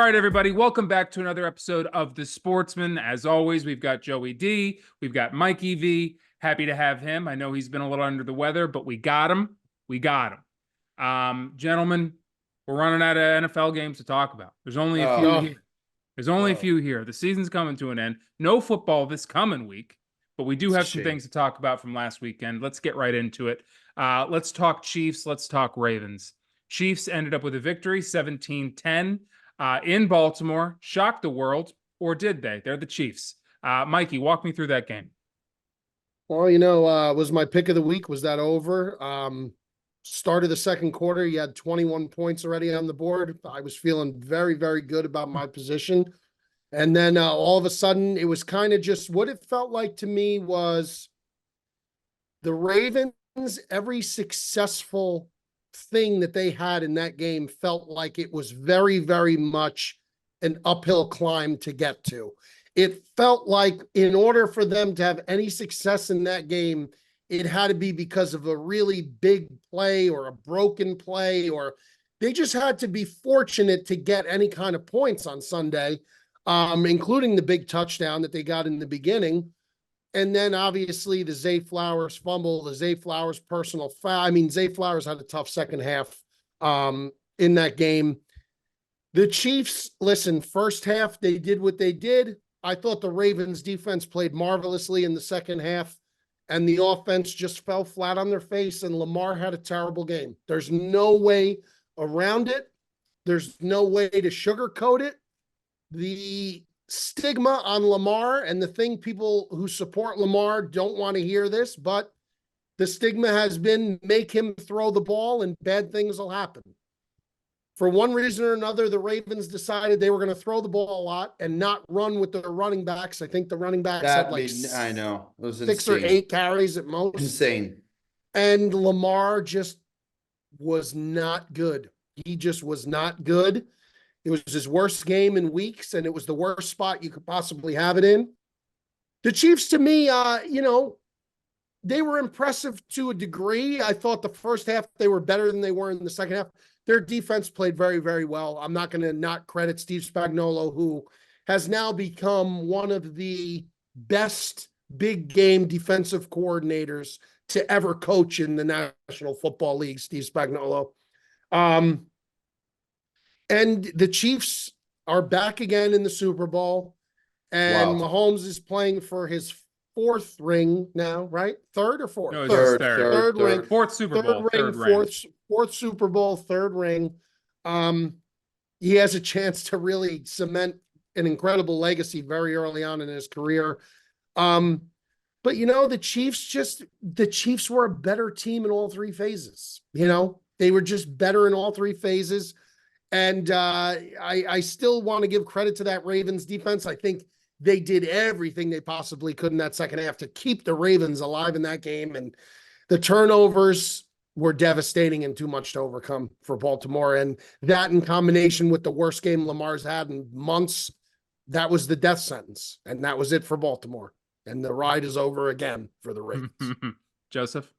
right, everybody, welcome back to another episode of The Sportsmen. As always, we've got Joey D, we've got Mikey V. Happy to have him. I know he's been a little under the weather, but we got him. We got him. Gentlemen, we're running out of NFL games to talk about. There's only a few here. There's only a few here. The season's coming to an end. No football this coming week, but we do have some things to talk about from last weekend. Let's get right into it. Let's talk Chiefs. Let's talk Ravens. Chiefs ended up with a victory, 17-10. In Baltimore, shocked the world, or did they? They're the Chiefs. Mikey, walk me through that game. Well, was my pick of the week. Was that over? Start of the second quarter, you had 21 points already on the board. I was feeling very, very good about my position. And then all of a sudden, it was kind of just what it felt like to me was the Ravens, every successful thing that they had in that game felt like it was very, very much an uphill climb to get to. It felt like in order for them to have any success in that game, it had to be because of a really big play or a broken play, or they just had to be fortunate to get any kind of points on Sunday, including the big touchdown that they got in the beginning. And then obviously the Zay Flowers fumble, the Zay Flowers personal foul. I mean, Zay Flowers had a tough second half in that game. The Chiefs, listen, first half, they did what they did. I thought the Ravens defense played marvelously in the second half, and the offense just fell flat on their face, and Lamar had a terrible game. There's no way around it. There's no way to sugarcoat it. The stigma on Lamar, and the thing people who support Lamar don't want to hear this, but the stigma has been make him throw the ball and bad things will happen. For one reason or another, the Ravens decided they were going to throw the ball a lot and not run with their running backs. I think the running backs had like I know. It was 6 or 8 carries at most. Insane. And Lamar just was not good. He just was not good. It was his worst game in weeks, and it was the worst spot you could possibly have it in. The Chiefs, to me, they were impressive to a degree. I thought the first half they were better than they were in the second half. Their defense played very, very well. I'm not going to not credit Steve Spagnuolo, who has now become one of the best big game defensive coordinators to ever coach in the National Football League, Steve Spagnuolo. And the Chiefs are back again in the Super Bowl, and Mahomes is playing for his 4th ring now, right? 3rd or 4th? No, third ring. 4th Super Bowl. Fourth Super Bowl, 3rd ring. He has a chance to really cement an incredible legacy very early on in his career. But the Chiefs were a better team in all 3 phases. They were just better in all 3 phases. And I still want to give credit to that Ravens defense. I think they did everything they possibly could in that second half to keep the Ravens alive in that game. And the turnovers were devastating and too much to overcome for Baltimore. And that in combination with the worst game Lamar's had in months, that was the death sentence. And that was it for Baltimore. And the ride is over again for the Ravens. Joseph?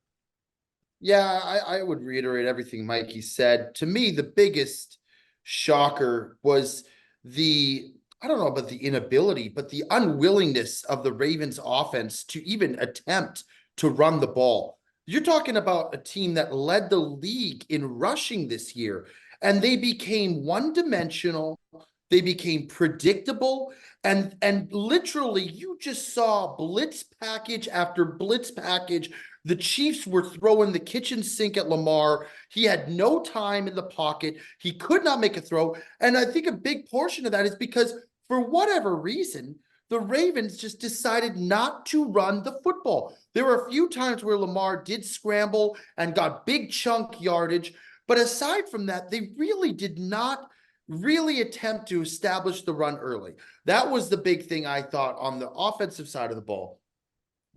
Yeah, I would reiterate everything Mikey said. To me, the biggest shocker was I don't know about the inability, but the unwillingness of the Ravens offense to even attempt to run the ball. You're talking about a team that led the league in rushing this year, and they became one-dimensional. They became predictable, and literally you just saw blitz package after blitz package. The Chiefs were throwing the kitchen sink at Lamar. He had no time in the pocket. He could not make a throw. And I think a big portion of that is because for whatever reason, the Ravens just decided not to run the football. There were a few times where Lamar did scramble and got big chunk yardage. But aside from that, they really did not really attempt to establish the run early. That was the big thing I thought on the offensive side of the ball.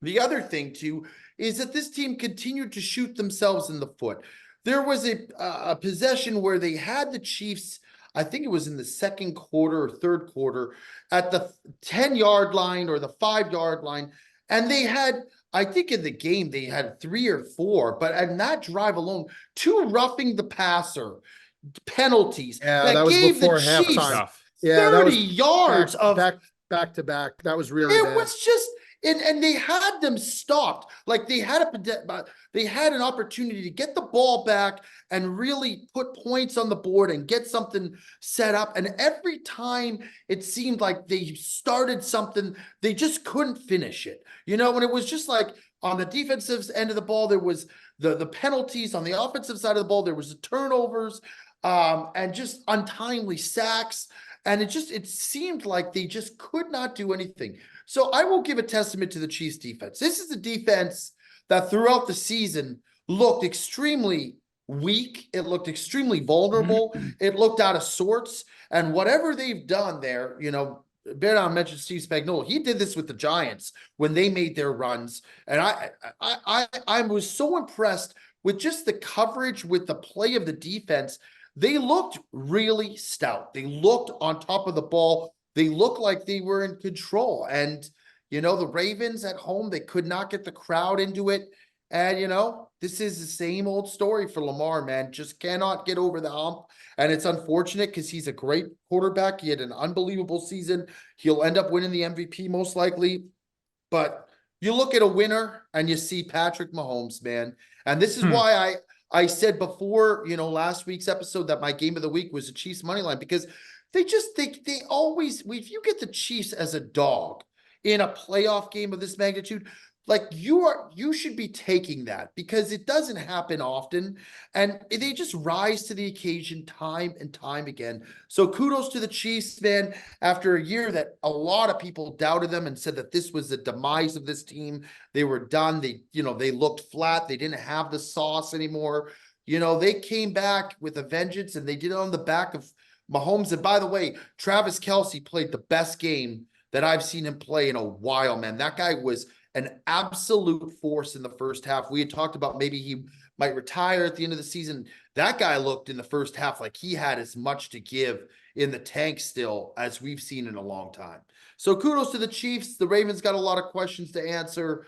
The other thing, too, is that this team continued to shoot themselves in the foot. There was a possession where they had the Chiefs, I think it was in the second quarter or third quarter, at the 10-yard line or the 5-yard line. And they had, I think in the game, they had 3 or 4. But in that drive alone, 2 roughing the passer penalties. Yeah, that was before halftime. Yeah, that 30 was yards of back to back. That was really it bad. was just and they had them stopped. Like they had an opportunity to get the ball back and really put points on the board and get something set up. And every time it seemed like they started something, they just couldn't finish it. And it was just like on the defensive end of the ball, there was the penalties. On the offensive side of the ball, there was the turnovers, and just untimely sacks. And it seemed like they just could not do anything. So I will give a testament to the Chiefs defense. This is the defense that throughout the season looked extremely weak. It looked extremely vulnerable. It looked out of sorts. And whatever they've done there, Bear mentioned Steve Spagnuolo. He did this with the Giants when they made their runs. And I was so impressed with just the coverage, with the play of the defense. They looked really stout. They looked on top of the ball. They looked like they were in control. And, the Ravens at home, they could not get the crowd into it. And, this is the same old story for Lamar, man. Just cannot get over the hump. And it's unfortunate because he's a great quarterback. He had an unbelievable season. He'll end up winning the MVP most likely. But you look at a winner and you see Patrick Mahomes, man. And this is why I said before, last week's episode that my game of the week was the Chiefs money line, because they always, if you get the Chiefs as a dog in a playoff game of this magnitude, like you should be taking that, because it doesn't happen often. And they just rise to the occasion time and time again. So kudos to the Chiefs, man. After a year that a lot of people doubted them and said that this was the demise of this team, they were done. They looked flat. They didn't have the sauce anymore. They came back with a vengeance, and they did it on the back of Mahomes. And by the way, Travis Kelce played the best game that I've seen him play in a while, man. That guy was an absolute force in the first half. We had talked about maybe he might retire at the end of the season. That guy looked in the first half like he had as much to give in the tank still as we've seen in a long time. So kudos to the Chiefs. The Ravens got a lot of questions to answer.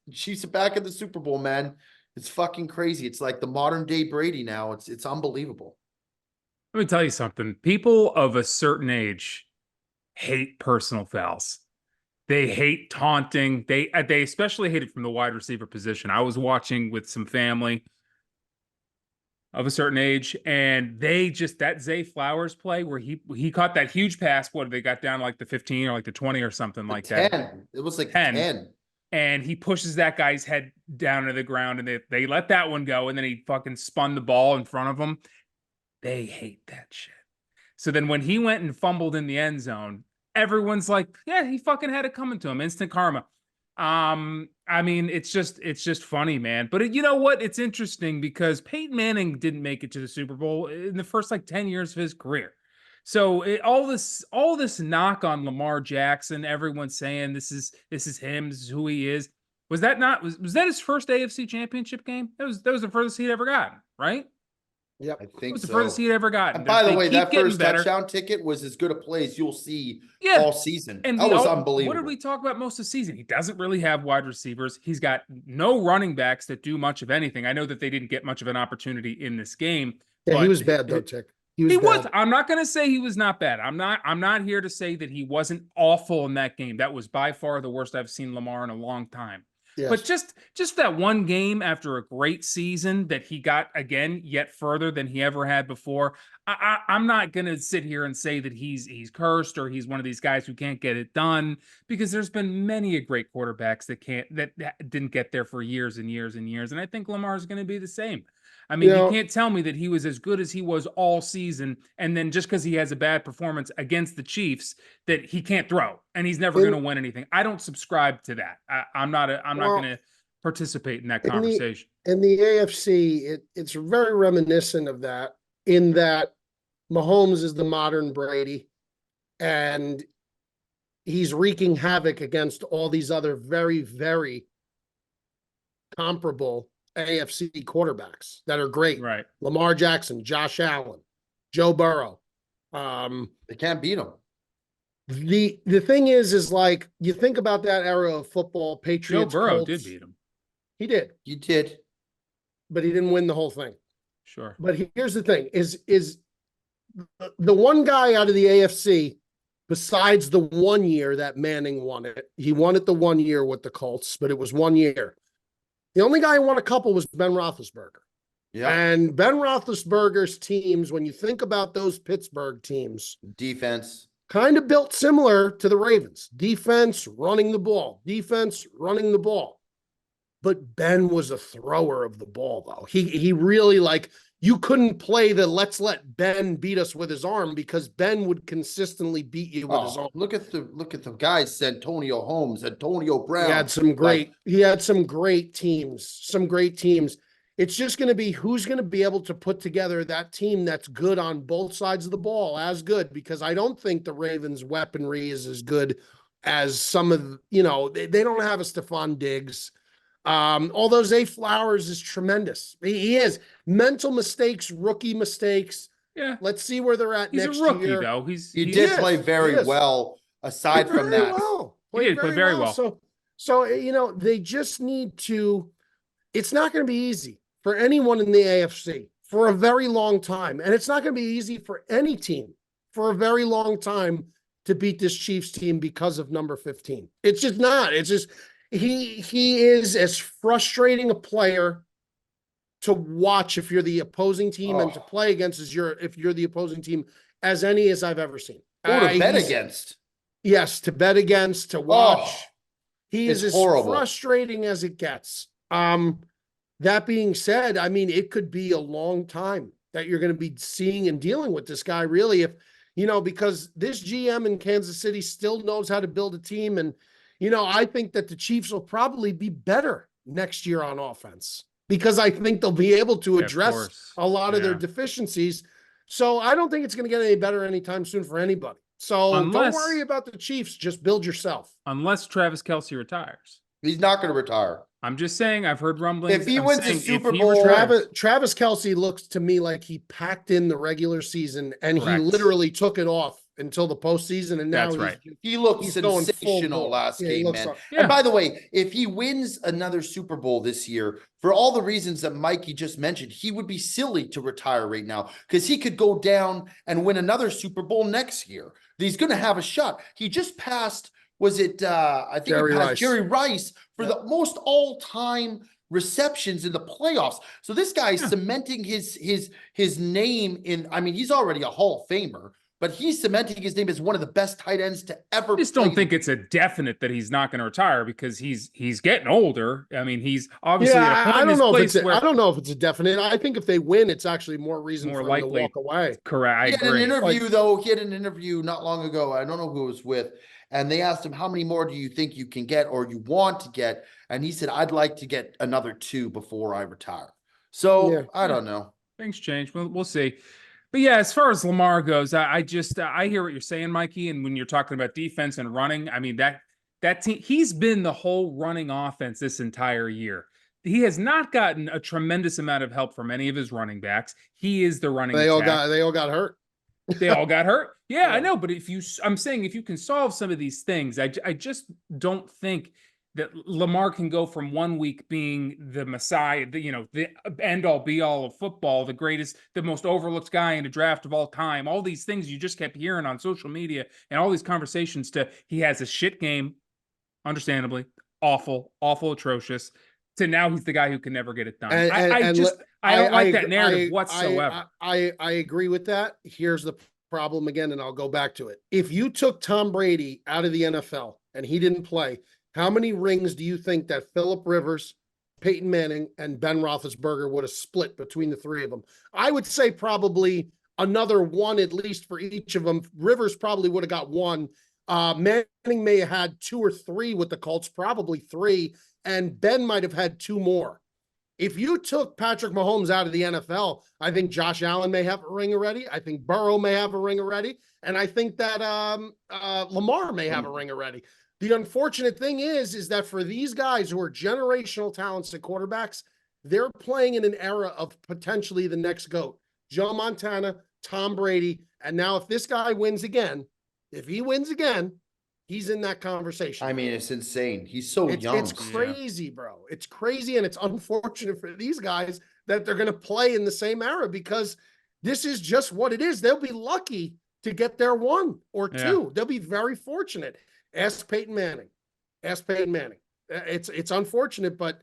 Chiefs are back in the Super Bowl, man. It's fucking crazy. It's like the modern day Brady now. It's unbelievable. Let me tell you something. People of a certain age hate personal fouls. They hate taunting. They especially hate it from the wide receiver position. I was watching with some family of a certain age, and that Zay Flowers play where he caught that huge pass. What, they got down like the 15 or like the 20 or something like 10. that. It was like 10. And he pushes that guy's head down to the ground, and they let that one go, and then he fucking spun the ball in front of them. They hate that shit. So then when he went and fumbled in the end zone, everyone's like, yeah, he fucking had it coming to him. Instant karma. I mean, it's just funny, man. But you know what? It's interesting because Peyton Manning didn't make it to the Super Bowl in the first 10 years of his career. So all this knock on Lamar Jackson, everyone's saying this is him, this is who he is. Was that his first AFC Championship game? That was the furthest he'd ever gotten, right? Yep. I think It was the so. furthest he'd ever gotten. And by the way, that first better. touchdown ticket was as good a play as you'll see all season. And that was unbelievable. What did we talk about most of the season? He doesn't really have wide receivers. He's got no running backs that do much of anything. I know that they didn't get much of an opportunity in this game. Yeah, but he was bad though, Tick. He was. I'm not going to say he was not bad. I'm not here to say that he wasn't awful in that game. That was by far the worst I've seen Lamar in a long time. Yes. But just that one game after a great season that he got again yet further than he ever had before. I'm not going to sit here and say that he's cursed or he's one of these guys who can't get it done, because there's been many a great quarterbacks that didn't get there for years and years and years. And I think Lamar is going to be the same. I mean, you can't tell me that he was as good as he was all season, and then just because he has a bad performance against the Chiefs, that he can't throw and he's never going to win anything. I don't subscribe to that. I'm not going to participate in that conversation. In the AFC, it's very reminiscent of that, in that Mahomes is the modern Brady, and he's wreaking havoc against all these other very, very comparable AFC quarterbacks that are great. Right. Lamar Jackson, Josh Allen, Joe Burrow. They can't beat him. The thing is like, you think about that era of football, Patriots. Joe Burrow Colts, did beat him. He did. You did. But he didn't win the whole thing. Sure. But here's the thing is the one guy out of the AFC, besides the 1 year that Manning won it, he won it the 1 year with the Colts, but it was 1 year. The only guy who won a couple was Ben Roethlisberger. Yeah. And Ben Roethlisberger's teams, when you think about those Pittsburgh teams, Defense. kind of built similar to the Ravens. Defense, running the ball. Defense, running the ball. But Ben was a thrower of the ball, though. He really, like, you couldn't play the let's let Ben beat us with his arm, because Ben would consistently beat you with his arm. Look at the guys, Antonio Holmes, Antonio Brown. He had some great teams. It's just going to be who's going to be able to put together that team that's good on both sides of the ball, as good, because I don't think the Ravens' weaponry is as good as some of, they don't have a Stephon Diggs. Although Zay Flowers is tremendous. He is. Mental mistakes, rookie mistakes. Yeah. Let's see where they're at next year. He's a rookie, though. He did play very well, aside from that. He did play very well. So, they just need to, it's not going to be easy for anyone in the AFC for a very long time. And it's not going to be easy for any team for a very long time to beat this Chiefs team because of number 15. It's just not. It's just, he is as frustrating a player to watch if you're the opposing team and to play against if you're the opposing team as any as I've ever seen. Or to bet against. Yes, to bet against, to watch. He is as horrible. Frustrating as it gets. That being said, I mean, it could be a long time that you're going to be seeing and dealing with this guy, really, if, because this GM in Kansas City still knows how to build a team. And, I think that the Chiefs will probably be better next year on offense, because I think they'll be able to address a lot of their deficiencies. So I don't think it's going to get any better anytime soon for anybody. So don't worry about the Chiefs. Just build yourself. Unless Travis Kelce retires. He's not going to retire. I'm just saying, I've heard rumblings. If he wins the Super Bowl, Travis Kelce looks to me like he packed in the regular season and he literally took it off until the postseason. And now he looked sensational last game, man. And by the way, if he wins another Super Bowl this year, for all the reasons that Mikey just mentioned, he would be silly to retire right now, because he could go down and win another Super Bowl next year. He's going to have a shot. He just passed. Was it, I think it passed Jerry Rice for the most all-time receptions in the playoffs. So this guy's cementing his name in, I mean, he's already a Hall of Famer, but he's cementing his name as one of the best tight ends to ever. I just don't think it's a definite that he's not going to retire, because he's getting older. I mean, he's obviously at a point I don't know if it's a definite. I think if they win, it's actually more reason for him to walk away. Correct. I agree. He had an interview not long ago. I don't know who it was with. And they asked him, how many more do you think you can get or you want to get? And he said, I'd like to get another 2 before I retire. So I don't know. Things change. We'll see. But yeah, as far as Lamar goes, I hear what you're saying, Mikey. And when you're talking about defense and running, I mean, that team, he's been the whole running offense this entire year. He has not gotten a tremendous amount of help from any of his running backs. He is the running They all got hurt. They all got hurt. Yeah, I know. But I'm saying if you can solve some of these things, I just don't think that Lamar can go from 1 week being the Messiah, the end all be all of football, the greatest, the most overlooked guy in the draft of all time. All these things you just kept hearing on social media and all these conversations to he has a shit game, understandably, awful, atrocious, to now he's the guy who can never get it done. I don't like that narrative whatsoever. I agree with that. Here's the problem again, and I'll go back to it. If you took Tom Brady out of the NFL and he didn't play, how many rings do you think that Phillip Rivers, Peyton Manning, and Ben Roethlisberger would have split between the three of them? I would say probably another 1 at least for each of them. Rivers probably would have got 1. Manning may have had 2 or 3 with the Colts, probably 3, and Ben might have had 2 more. If you took Patrick Mahomes out of the NFL, I think Josh Allen may have a ring already. I think Burrow may have a ring already. And I think that Lamar may have a ring already. The unfortunate thing is that for these guys who are generational talents at quarterbacks, they're playing in an era of potentially the next GOAT. Joe Montana, Tom Brady. And now if this guy wins again, he's in that conversation. I mean, it's insane. He's so young. It's crazy, bro. It's crazy, and it's unfortunate for these guys that they're going to play in the same era, because This is just what it is. They'll be lucky to get their 1 or 2. Yeah. They'll be very fortunate. Ask Peyton Manning. Ask Peyton Manning. It's unfortunate, but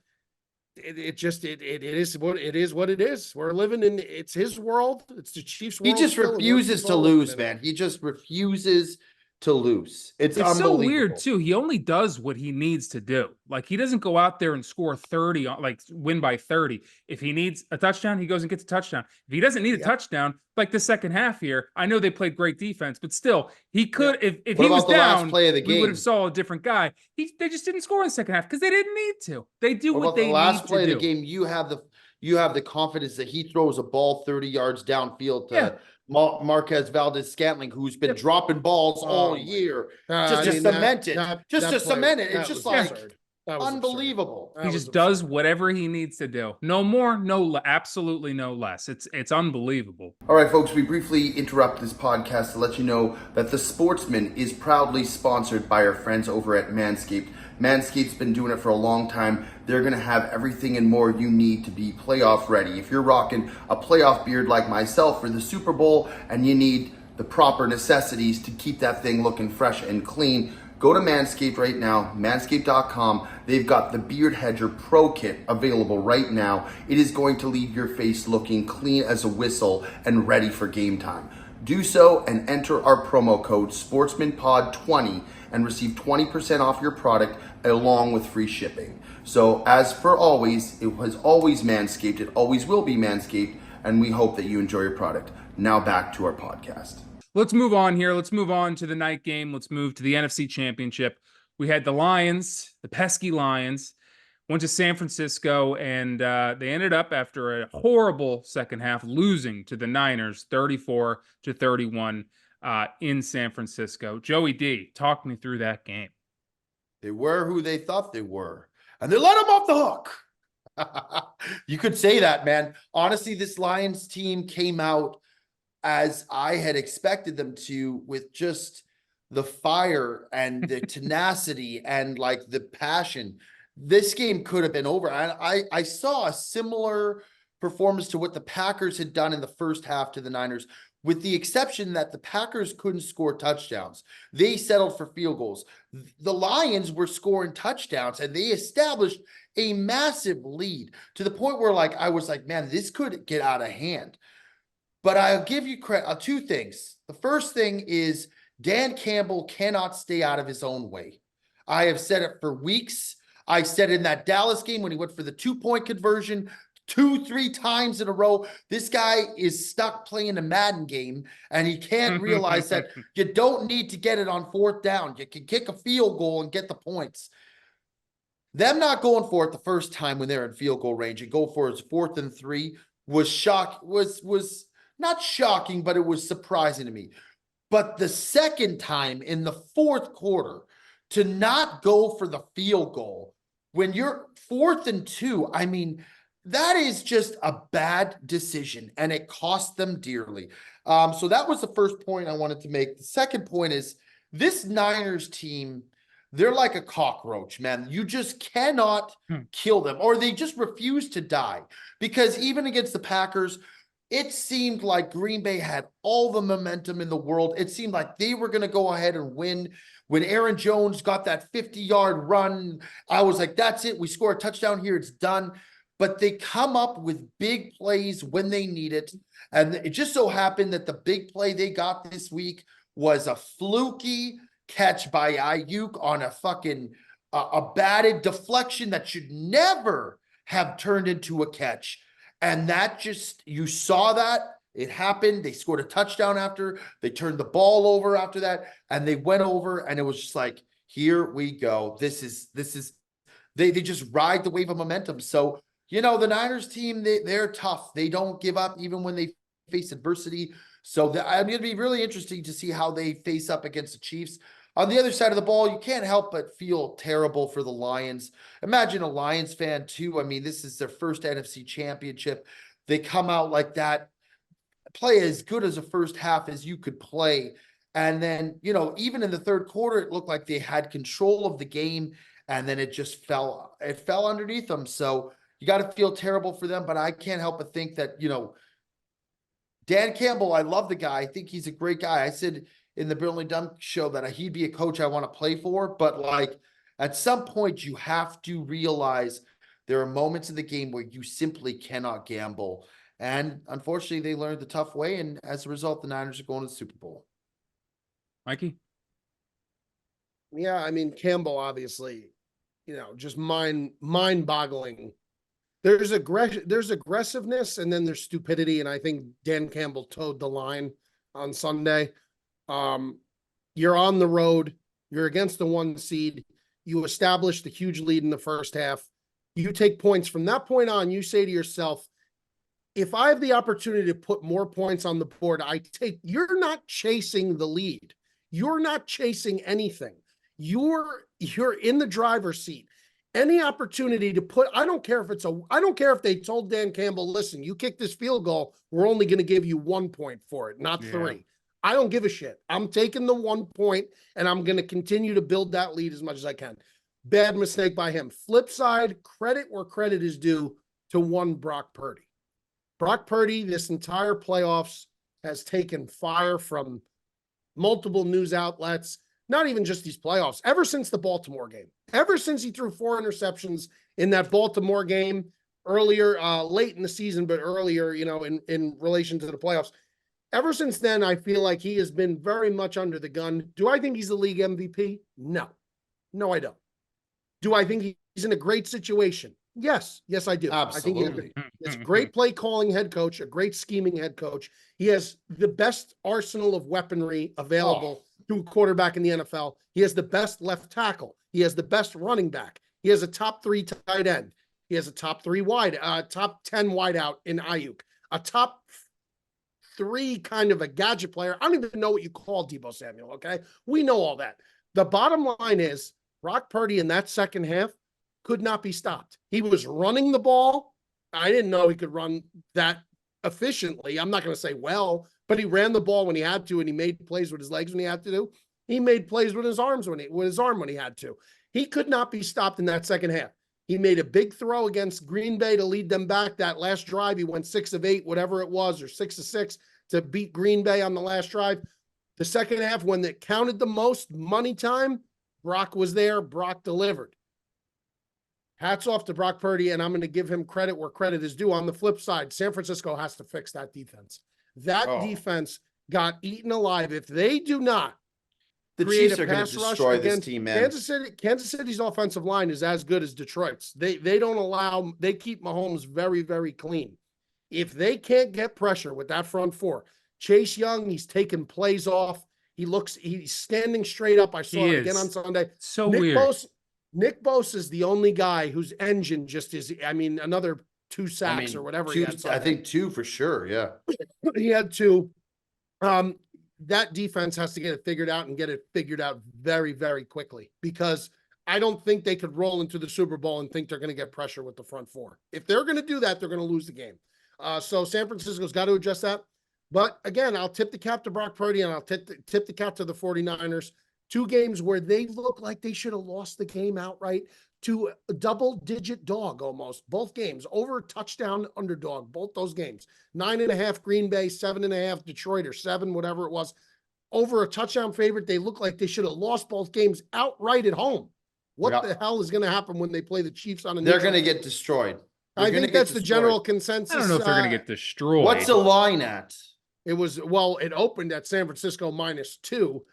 it is what it is. What it is. We're living in. It's his world. It's the Chiefs' He world. just still, and we're refuses to all living lose, in it. man. He just refuses to lose. It's It's so weird unbelievable. too. He only does what he needs to do. Like he doesn't go out there and score 30 like win by 30. If he needs a touchdown, he goes and gets a touchdown. If he doesn't need a Yeah. touchdown, like the second half here, I know they played great defense, but still, he could if What he was about the last down, play of the we would game? have saw a different guy. They just didn't score in the second half because they didn't need to. They do What what about the they last need play to of the do. game? You have the confidence that he throws a ball 30 yards downfield to Yeah. Marquez Valdez-Scantling, who's been Yep. dropping balls all Oh, my year, God. just I to mean, cement it. that Just to play- cement it. It's that just was like absurd. That was absurd. unbelievable. That He was just does absurd. whatever he needs to do. No more, absolutely no less. It's unbelievable. All right, folks, we briefly interrupt this podcast to let you know that The Sportsman is proudly sponsored by our friends over at Manscaped. Manscaped's been doing it for a long time. They're going to have everything and more you need to be playoff ready. If you're rocking a playoff beard like myself for the Super Bowl and you need the proper necessities to keep that thing looking fresh and clean, go to Manscaped right now, manscaped.com. They've got the Beard Hedger Pro Kit available right now. It is going to leave your face looking clean as a whistle and ready for game time. Do so and enter our promo code SportsmanPod20 and receive 20% off your product along with free shipping. So as for always, it was always Manscaped. It always will be Manscaped. And we hope that you enjoy your product. Now back to our podcast. Let's move on here. Let's move on to the night game. Let's move to the NFC Championship. We had the Lions, the pesky Lions, went to San Francisco, and they ended up, after a horrible second half, losing to the Niners 34-31 in San Francisco. Joey D, talk me through that game. They were who they thought they were, and they let them off the hook. You could say that, man. Honestly, this Lions team came out as I had expected them to, with just the fire and the tenacity and like the passion. This game could have been over. And I saw a similar performance to what the Packers had done in the first half to the Niners, with the exception that the Packers couldn't score touchdowns. They settled for field goals. The Lions were scoring touchdowns, and they established a massive lead to the point where, like, I was like, man, this could get out of hand. But I'll give you credit. Two things. The first thing is Dan Campbell cannot stay out of his own way. I have said it for weeks. I said in that Dallas game when he went for the 2-point conversion 2-3 times in a row, this guy is stuck playing a Madden game, and he can't realize that you don't need to get it on 4th down. You can kick a field goal and get the points. Them not going for it the first time when they're in field goal range and go for his 4th and 3 was not shocking, but it was surprising to me. But the second time in the 4th quarter to not go for the field goal when you're 4th and 2, I mean, that is just a bad decision, and it cost them dearly. So that was the first point I wanted to make. The second point is this Niners team, they're like a cockroach, man. You just cannot kill them, or they just refuse to die. Because even against the Packers, it seemed like Green Bay had all the momentum in the world. It seemed like they were going to go ahead and win. When Aaron Jones got that 50-yard run, I was like, that's it. We score a touchdown here. It's done. But they come up with big plays when they need it. And it just so happened that the big play they got this week was a fluky catch by Ayuk on a fucking a batted deflection that should never have turned into a catch. And that just, you saw that it happened. They scored a touchdown after, they turned the ball over after that, and they went over, and it was just like, here we go. This is they just ride the wave of momentum. So, you know, the Niners team, they're tough. They don't give up even when they face adversity. So I'm going to be really interesting to see how they face up against the Chiefs. On the other side of the ball, you can't help but feel terrible for the Lions. Imagine a Lions fan too. I mean, this is their first NFC championship. They come out like that, play as good as a first half as you could play. And then, you know, even in the third quarter, it looked like they had control of the game, and then it just fell underneath them. So you got to feel terrible for them, but I can't help but think that, you know, Dan Campbell, I love the guy. I think he's a great guy. I said in the Brilliantly Dumb show that he'd be a coach I want to play for, but like at some point you have to realize there are moments in the game where you simply cannot gamble. And unfortunately, they learned the tough way. And as a result, the Niners are going to the Super Bowl. Mikey? Yeah, I mean, Campbell, obviously, just mind-boggling. There's aggressiveness, and then there's stupidity, and I think Dan Campbell towed the line on Sunday. You're on the road, you're against the 1 seed, you established a huge lead in the first half. You take points from that point on, you say to yourself, if I have the opportunity to put more points on the board, you're not chasing the lead. You're not chasing anything. You're in the driver's seat. Any opportunity to put, I don't care if they told Dan Campbell, listen, you kick this field goal, we're only going to give you 1 point for it, not 3. I don't give a shit. I'm taking the 1 point and I'm going to continue to build that lead as much as I can. Bad mistake by him. Flip side, credit where credit is due to one Brock Purdy. Brock Purdy, this entire playoffs, has taken fire from multiple news outlets, not even just these playoffs, ever since the Baltimore game, ever since he threw 4 interceptions in that Baltimore game earlier, late in the season, but earlier, in relation to the playoffs. Ever since then, I feel like he has been very much under the gun. Do I think he's the league MVP? No, I don't. Do I think he's in a great situation? Yes, I do. Absolutely. I think he's a great play calling head coach, a great scheming head coach. He has the best arsenal of weaponry available to a quarterback in the NFL. He has the best left tackle. He has the best running back. He has a top 3 tight end. He has a top 10 wide out in Ayuk, a top 3 kind of a gadget player. I don't even know what you call Deebo Samuel. Okay. We know all that. The bottom line is Brock Purdy in that second half could not be stopped. He was running the ball. I didn't know he could run that efficiently. I'm not going to say well, but he ran the ball when he had to, and he made plays with his legs when he had to do. He made plays with his arm when he had to. He could not be stopped in that second half. He made a big throw against Green Bay to lead them back. That last drive, he went 6 of 8, whatever it was, or 6 of 6 to beat Green Bay on the last drive. The second half, when it counted the most, money time, Brock was there. Brock delivered. Hats off to Brock Purdy, and I'm going to give him credit where credit is due. On the flip side, San Francisco has to fix that defense. That defense got eaten alive. If they do not, the Chiefs are going to destroy this team, man. Kansas City's offensive line is as good as Detroit's. They keep Mahomes very, very clean. If they can't get pressure with that front 4, Chase Young, he's taking plays off. He's standing straight up. I saw it again on Sunday. So weird. Nick Bosa is the only guy whose engine just is, another 2 sacks or whatever. He had I think 2 for sure. Yeah. He had 2. That defense has to get it figured out and get it figured out very, very quickly, because I don't think they could roll into the Super Bowl and think they're going to get pressure with the front 4. If they're going to do that, they're going to lose the game. So San Francisco's got to adjust that. But again, I'll tip the cap to Brock Purdy, and I'll tip the cap to the 49ers. 2 games where they look like they should have lost the game outright to a double-digit dog almost. Both games, over a touchdown underdog, both those games. 9.5 Green Bay, 7.5 Detroit, or 7, whatever it was. Over a touchdown favorite, they look like they should have lost both games outright at home. What the hell is going to happen when they play the Chiefs on a They're going to get destroyed. I think that's the general consensus. I don't know if they're going to get destroyed. What's the line at? It opened at San Francisco -2.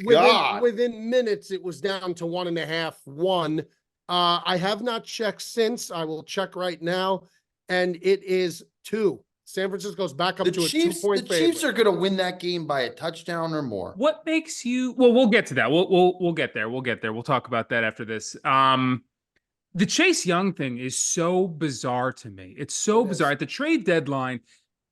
God. Within minutes, it was down to 1.5, 1. I have not checked since. I will check right now. And it is 2. San Francisco's back up to a 2-point favorite. The Chiefs are going to win that game by a touchdown or more. What makes you, well, we'll get to that. We'll get there. We'll talk about that after this. The Chase Young thing is so bizarre to me. It's so bizarre. At the trade deadline,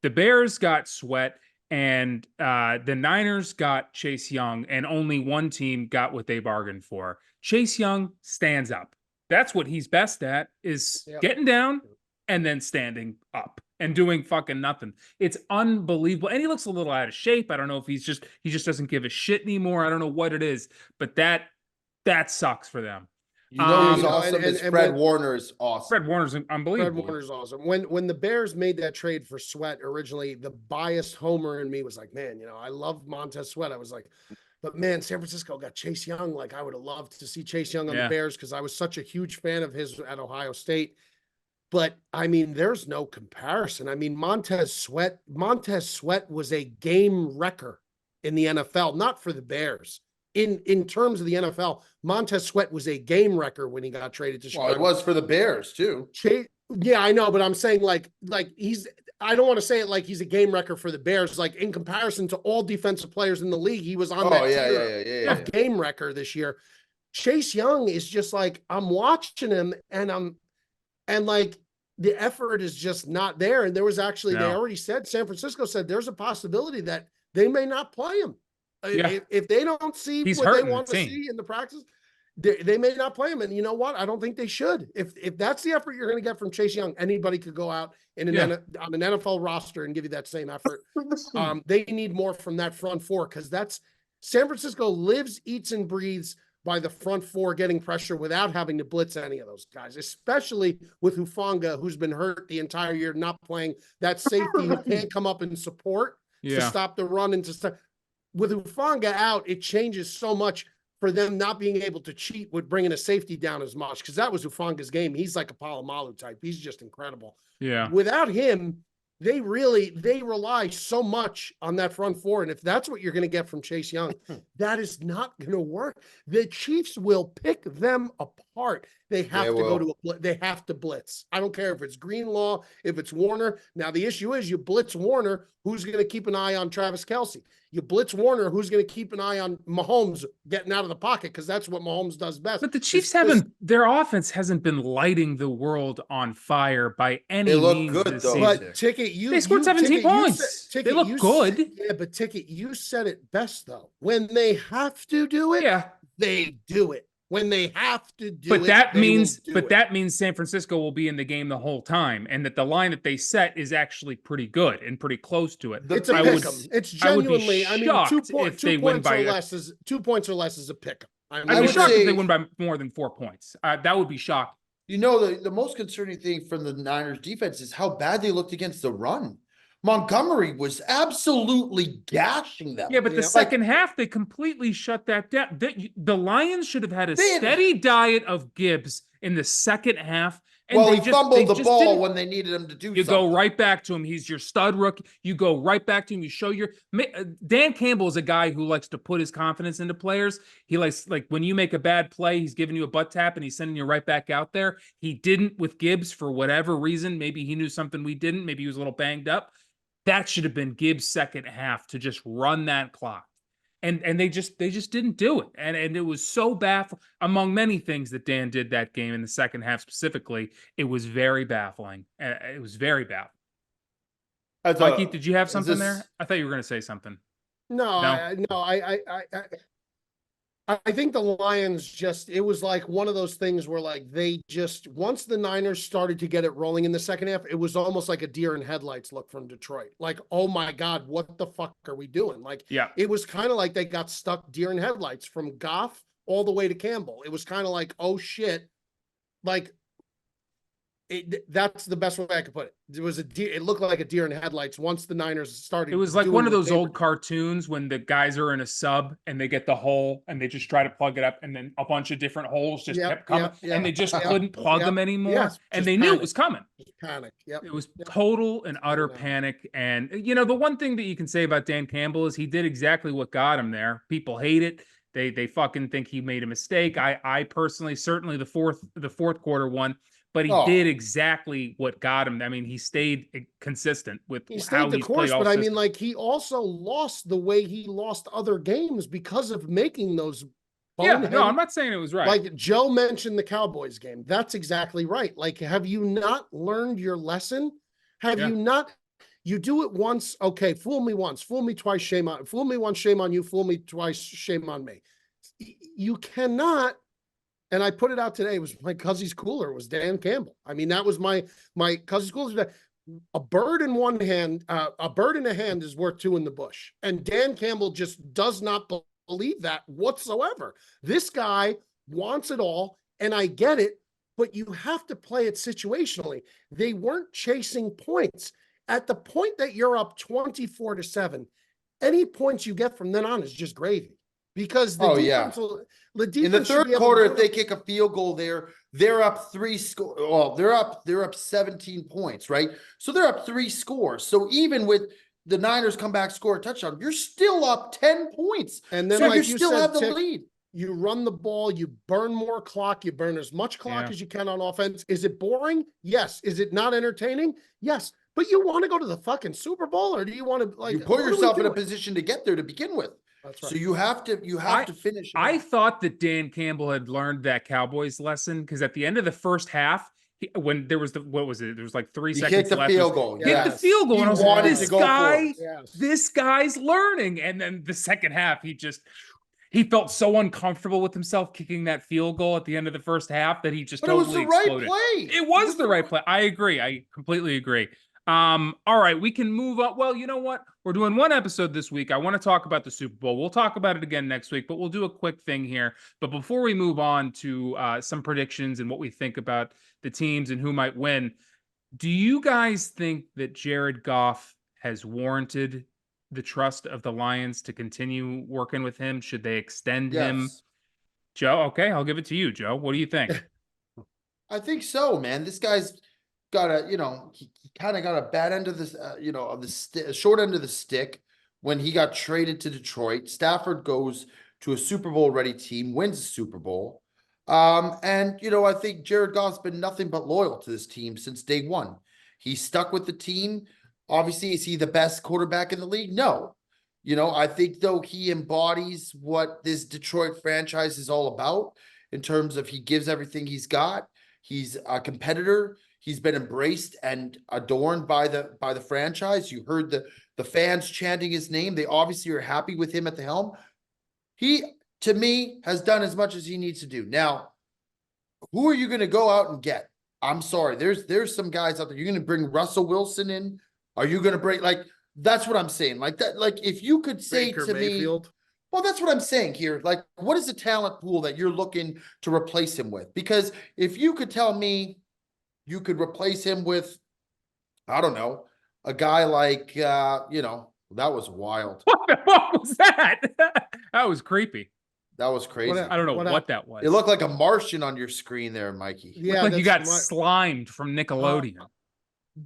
the Bears got Sweat and the Niners got Chase Young, and only one team got what they bargained for. Chase Young stands up. That's what he's best at, is getting down and then standing up and doing fucking nothing. It's unbelievable. And he looks a little out of shape. I don't know if he just doesn't give a shit anymore. I don't know what it is, but that sucks for them. You know who's You know, awesome and- is and Fred when- Warner is awesome. Fred Warner's Fred unbelievable. Warner's awesome. When the Bears made that trade for Sweat originally, the biased homer in me was like, man, you know, I love Montez Sweat. I was like, but man, San Francisco got Chase Young. Like I would have loved to see Chase Young on the Yeah. Bears because I was such a huge fan of his at Ohio State. But I mean, there's no comparison. I mean, Montez Sweat was a game wrecker in the NFL, not for the Bears. In terms of the NFL, Montez Sweat was a game wrecker when he got traded to Chicago. Well, it was for the Bears too. Yeah, I know, but I'm saying like he's. I don't want to say it like he's a game wrecker for the Bears. Like in comparison to all defensive players in the league, he was on that tier of game wrecker this year. Chase Young is just like I'm watching him, and like the effort is just not there. And there was actually they already said San Francisco said there's a possibility that they may not play him if they don't see what they want to see in the practice. They may not play him, and you know what? I don't think they should. If that's the effort you're going to get from Chase Young, anybody could go out on an NFL roster and give you that same effort. They need more from that front four because that's San Francisco lives, eats, and breathes by the front four getting pressure without having to blitz any of those guys, especially with Hufanga, who's been hurt the entire year, not playing that safety who can't come up and support to stop the run and to start. With Hufanga out, it changes so much. For them not being able to cheat with bringing a safety down as much, because that was Ufanga's game. He's like a Palomalu type. He's just incredible. Yeah. Without him, they rely so much on that front four. And if that's what you're going to get from Chase Young, that is not going to work. The Chiefs will pick them apart. They have they have to blitz. I don't care if it's Greenlaw, if it's Warner. Now the issue is you blitz Warner, who's going to keep an eye on Travis Kelce? You blitz Warner, who's going to keep an eye on Mahomes getting out of the pocket because that's what Mahomes does best. But the Chiefs their offense hasn't been lighting the world on fire by any means. They look good though. But they scored 17 points. They look good. But Ticket, you said it best though. When they have to do it, they do it. When they have to do it, that means San Francisco will be in the game the whole time, and that the line that they set is actually pretty good and pretty close to it. It's a pick 'em. It's genuinely. I mean, 2 points. 2 points or less is 2 points or less is a pick 'em. I'd be shocked if they win by more than 4 points. That would be shocking. You know, the most concerning thing from the Niners defense is how bad they looked against the run. Montgomery was absolutely gashing them. Yeah, but the second half, they completely shut that down. The Lions should have had a steady diet of Gibbs in the second half. And he fumbled the ball when they needed him to do something. You go right back to him. He's your stud rookie. You go right back to him. You show Dan Campbell is a guy who likes to put his confidence into players. He likes, like, when you make a bad play, he's giving you a butt tap and he's sending you right back out there. He didn't with Gibbs for whatever reason. Maybe he knew something we didn't. Maybe he was a little banged up. That should have been Gibbs' second half to just run that clock. And they just didn't do it. And it was so baffling. Among many things that Dan did that game in the second half specifically, it was very baffling. It was very baffling. Mikey, did you have something there? I thought you were going to say something. I think the Lions it was like one of those things where like once the Niners started to get it rolling in the second half, it was almost like a deer in headlights look from Detroit. Like, oh my God, what the fuck are we doing? Like, it was kind of like they got stuck deer in headlights from Goff all the way to Campbell. It was kind of like, oh shit. Like, that's the best way I could put it. It was it looked like a deer in headlights once the Niners started. It was like one of those old cartoons when the guys are in a sub and they get the hole and they just try to plug it up, and then a bunch of different holes just kept coming and they just couldn't plug them anymore. And they knew it was coming. Panic. It was total and utter panic. And you know, the one thing that you can say about Dan Campbell is he did exactly what got him there. People hate it. They fucking think he made a mistake. I personally, certainly the fourth quarter one. But he did exactly what got him. I mean, he stayed consistent with how he played. But I mean, like, he also lost the way he lost other games because of making those. Yeah, no, I'm not saying it was right. Like Joe mentioned the Cowboys game. That's exactly right. Like, have you not learned your lesson? Have you not? You do it once, okay, fool me once, fool me twice, shame on. Fool me once, shame on you. Fool me twice, shame on me. You cannot. And I put it out today. It was my cousin's cooler. It was Dan Campbell. I mean, that was my cousin's cooler. A bird in one hand, a bird in a hand is worth two in the bush. And Dan Campbell just does not believe that whatsoever. This guy wants it all. And I get it, but you have to play it situationally. They weren't chasing points. At the point that you're up 24-7, any points you get from then on is just gravy. Because the defense will, the defense In the should be third able quarter, to if they kick a field goal there, they're up 3 score. Well, they're up 17 points, right? So they're up 3 scores. So even with the Niners come back, score a touchdown, you're still up 10 points. And then, so like you you still said, have the Tick, lead. you run the ball, you burn more clock, you burn as much clock as you can on offense. Is it boring? Yes. Is it not entertaining? Yes. But you want to go to the fucking Super Bowl, or do you want to You put yourself in a position to get there to begin with. That's right. So you have to finish. I thought that Dan Campbell had learned that Cowboys lesson, because at the end of the first half, when there was what was it? There was like 3 He seconds kicked the left. field goal. Hit the field goal. He And I was wanted like, to go for it. this guy's learning. And then the second half, he felt so uncomfortable with himself kicking that field goal at the end of the first half that he just But it was totally the right exploded. play. It was the right play. I agree. I completely agree. All right, we can move on. Well, you know what? We're doing one episode this week. I want to talk about the Super Bowl. We'll talk about it again next week, but we'll do a quick thing here. But before we move on to some predictions and what we think about the teams and who might win, do you guys think that Jared Goff has warranted the trust of the Lions to continue working with him? Should they extend him? Joe, okay, I'll give it to you, Joe. What do you think? I think so, man. This guy's got he kind of got a bad end of this, of the short end of the stick when he got traded to Detroit. Stafford goes to a Super Bowl ready team, wins the Super Bowl. And I think Jared Goff's been nothing but loyal to this team since day one. He's stuck with the team. Obviously, is he the best quarterback in the league? No. I think though he embodies what this Detroit franchise is all about in terms of he gives everything he's got. He's a competitor. He's been embraced and adorned by the franchise. You heard the fans chanting his name. They obviously are happy with him at the helm. He, to me, has done as much as he needs to do. Now, who are you going to go out and get? I'm sorry. There's some guys out there. You're going to bring Russell Wilson in? Are you going to bring that's what I'm saying. Like that, like if you could say Baker to Mayfield. me, well, that's what I'm saying here. Like, what is the talent pool that you're looking to replace him with? Because if you could tell me you could replace him with, I don't know, a guy like, that was wild. What was that? That was creepy. That was crazy. I don't know what that was. It looked like a Martian on your screen there, Mikey. Yeah, like you got slimed from Nickelodeon.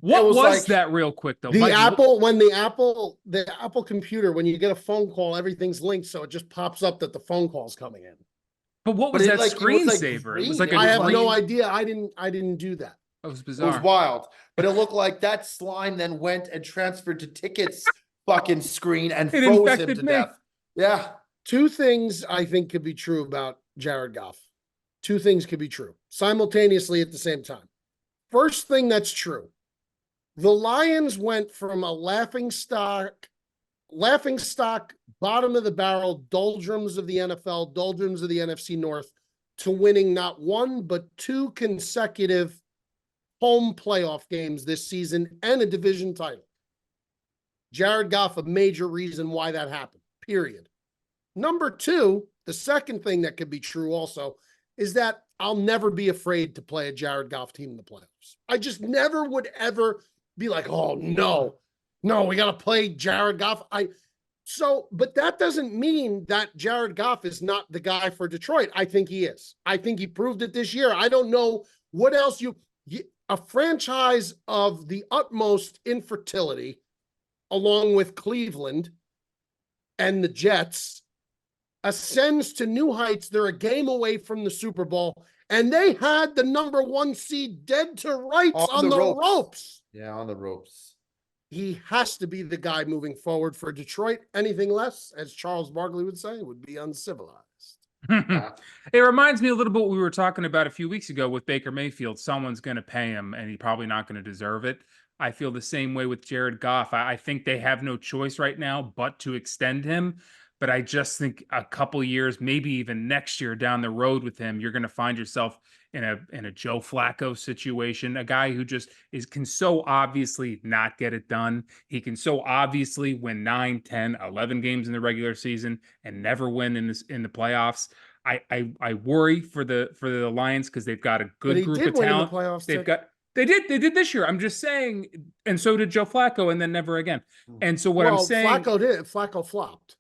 What was like that real quick though? The Mike, the Apple computer, when you get a phone call, everything's linked, so it just pops up that the phone call's coming in. but what was that screensaver? It was like green. I a have green- no idea. I didn't do that. That was It bizarre. was wild. But it looked like that slime then went and transferred to Ticket's fucking screen and It froze him infected to me. death. Yeah. Two things I think could be true about Jared Goff. Two things could be true simultaneously at the same time. First thing that's true. The Lions went from a laughing stock, bottom of the barrel, doldrums of the NFL, doldrums of the NFC North, to winning not one, but 2 consecutive home playoff games this season and a division title. Jared Goff, a major reason why that happened, period. Number 2, the second thing that could be true also is that I'll never be afraid to play a Jared Goff team in the playoffs. I just never would ever be like, oh no, we got to play Jared Goff. But that doesn't mean that Jared Goff is not the guy for Detroit. I think he is. I think he proved it this year. I don't know what else a franchise of the utmost infertility, along with Cleveland and the Jets, ascends to new heights. They're a game away from the Super Bowl, and they had the number 1 seed dead to rights on the ropes. Yeah, on the ropes. He has to be the guy moving forward for Detroit. Anything less, as Charles Barkley would say, would be uncivilized. It reminds me a little bit what we were talking about a few weeks ago with Baker Mayfield. Someone's going to pay him, and he's probably not going to deserve it. I feel the same way with Jared Goff. I think they have no choice right now but to extend him. But I just think a couple years, maybe even next year down the road with him, you're going to find yourself in a Joe Flacco situation, a guy who just can so obviously not get it done. He can so obviously win 9, 10, 11 games in the regular season and never win in the playoffs. I worry for the Lions because they've got a But good he group did of win in the talent. playoffs. They've Tick. got they did this year. I'm just saying, and so did Joe Flacco, and then never again. And so what I'm saying, Flacco flopped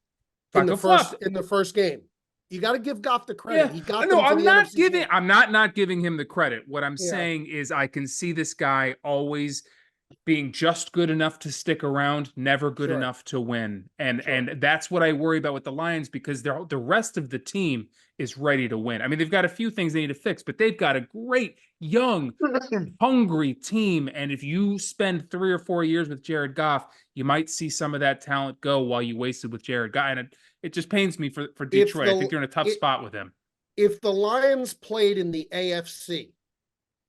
Flacco flopped. in the first game. You got to give Goff the credit. Yeah, He got no, them to I'm the not NFC giving. game. I'm not giving him the credit. What I'm Yeah. saying is, I can see this guy always being just good enough to stick around, never good Sure. enough to win, and Sure. and that's what I worry about with the Lions because the rest of the team is ready to win. I mean, they've got a few things they need to fix, but they've got a great young, hungry team. And if you spend 3 or 4 years with Jared Goff, you might see some of that talent go while you wasted with Jared Goff. And it just pains me for Detroit. I think they're in a tough spot with him. If the Lions played in the AFC,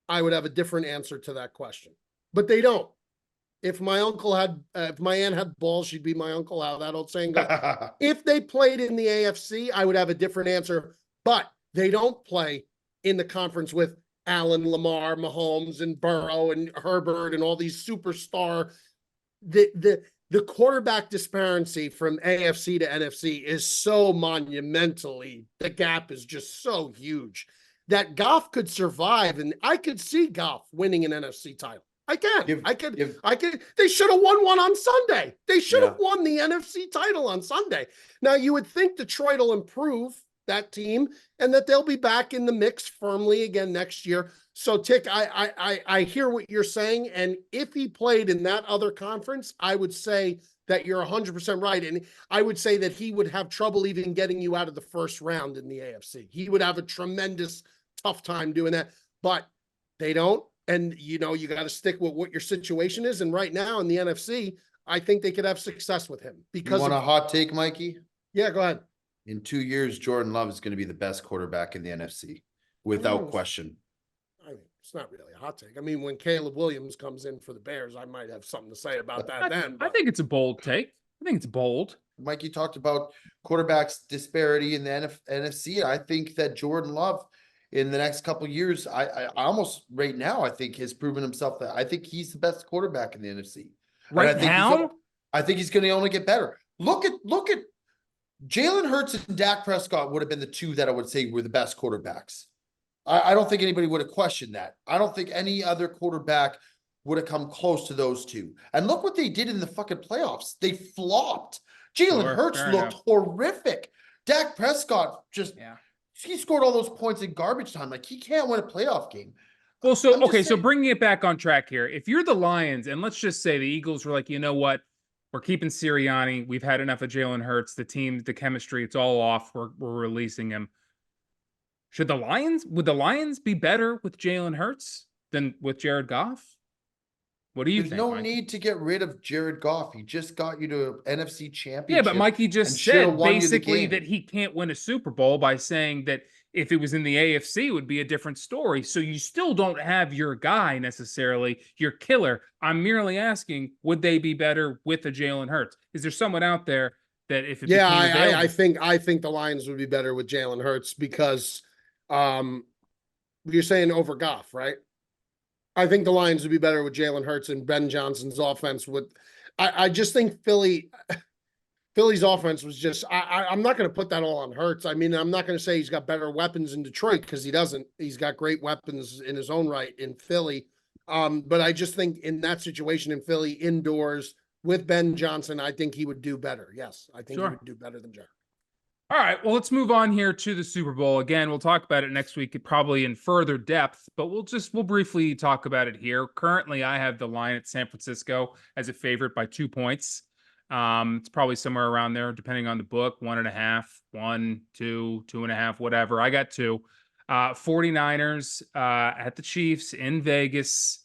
I would have a different answer to that question. But they don't. If my aunt had balls, she'd be my uncle. How that old saying goes. If they played in the AFC, I would have a different answer. But they don't play in the conference with Allen, Lamar, Mahomes, and Burrow, and Herbert, and all these superstar. The quarterback disparity from AFC to NFC is so monumentally. The gap is just so huge that Goff could survive, and I could see Goff winning an NFC title. I can. They should have won one on Sunday. They should have won the NFC title on Sunday. Now, you would think Detroit will improve that team and that they'll be back in the mix firmly again next year. So, Tick, I hear what you're saying. And if he played in that other conference, I would say that you're 100% right. And I would say that he would have trouble even getting you out of the first round in the AFC. He would have a tremendous tough time doing that. But they don't. And, you got to stick with what your situation is. And right now in the NFC, I think they could have success with him. Because you want a hot take, Mikey? Yeah, go ahead. In 2 years, Jordan Love is going to be the best quarterback in the NFC, without question. I mean, it's not really a hot take. I mean, when Caleb Williams comes in for the Bears, I might have something to say about that then. I think it's a bold take. I think it's bold. Mikey talked about quarterbacks disparity in the NFC. I think that Jordan Love in the next couple of years, I almost right now, I think has proven himself that I think he's the best quarterback in the NFC. Right now? I think he's going to only get better. Look at Jalen Hurts and Dak Prescott would have been the two that I would say were the best quarterbacks. I don't think anybody would have questioned that. I don't think any other quarterback would have come close to those two. And look what they did in the fucking playoffs. They flopped. Jalen Hurts looked horrific. Dak Prescott he scored all those points in garbage time. Like, he can't win a playoff game. Well, so bringing it back on track here. If you're the Lions, and let's just say the Eagles were like, you know what? We're keeping Sirianni. We've had enough of Jalen Hurts. The team, the chemistry, it's all off. We're releasing him. Would the Lions be better with Jalen Hurts than with Jared Goff? What do you think? There's no need to get rid of Jared Goff. He just got you to an NFC championship. Yeah, but Mikey just said basically that he can't win a Super Bowl by saying that if it was in the AFC, it would be a different story. So you still don't have your guy necessarily, your killer. I'm merely asking, would they be better with a Jalen Hurts? Is there someone out there that if it I think the Lions would be better with Jalen Hurts because you're saying over Goff, right? I think the Lions would be better with Jalen Hurts and Ben Johnson's offense. I just think Philly's offense was just. I'm not going to put that all on Hurts. I mean, I'm not going to say he's got better weapons in Detroit because he doesn't. He's got great weapons in his own right in Philly. But I just think in that situation in Philly, indoors with Ben Johnson, I think he would do better. Yes, I think he would do better than Jared. All right, well, let's move on here to the Super Bowl. Again, we'll talk about it next week, probably in further depth, but we'll briefly talk about it here. Currently, I have the line at San Francisco as a favorite by 2 points. It's probably somewhere around there, depending on the book, 1.5, 1, 2, 2.5, whatever. I got 2. 49ers at the Chiefs in Vegas.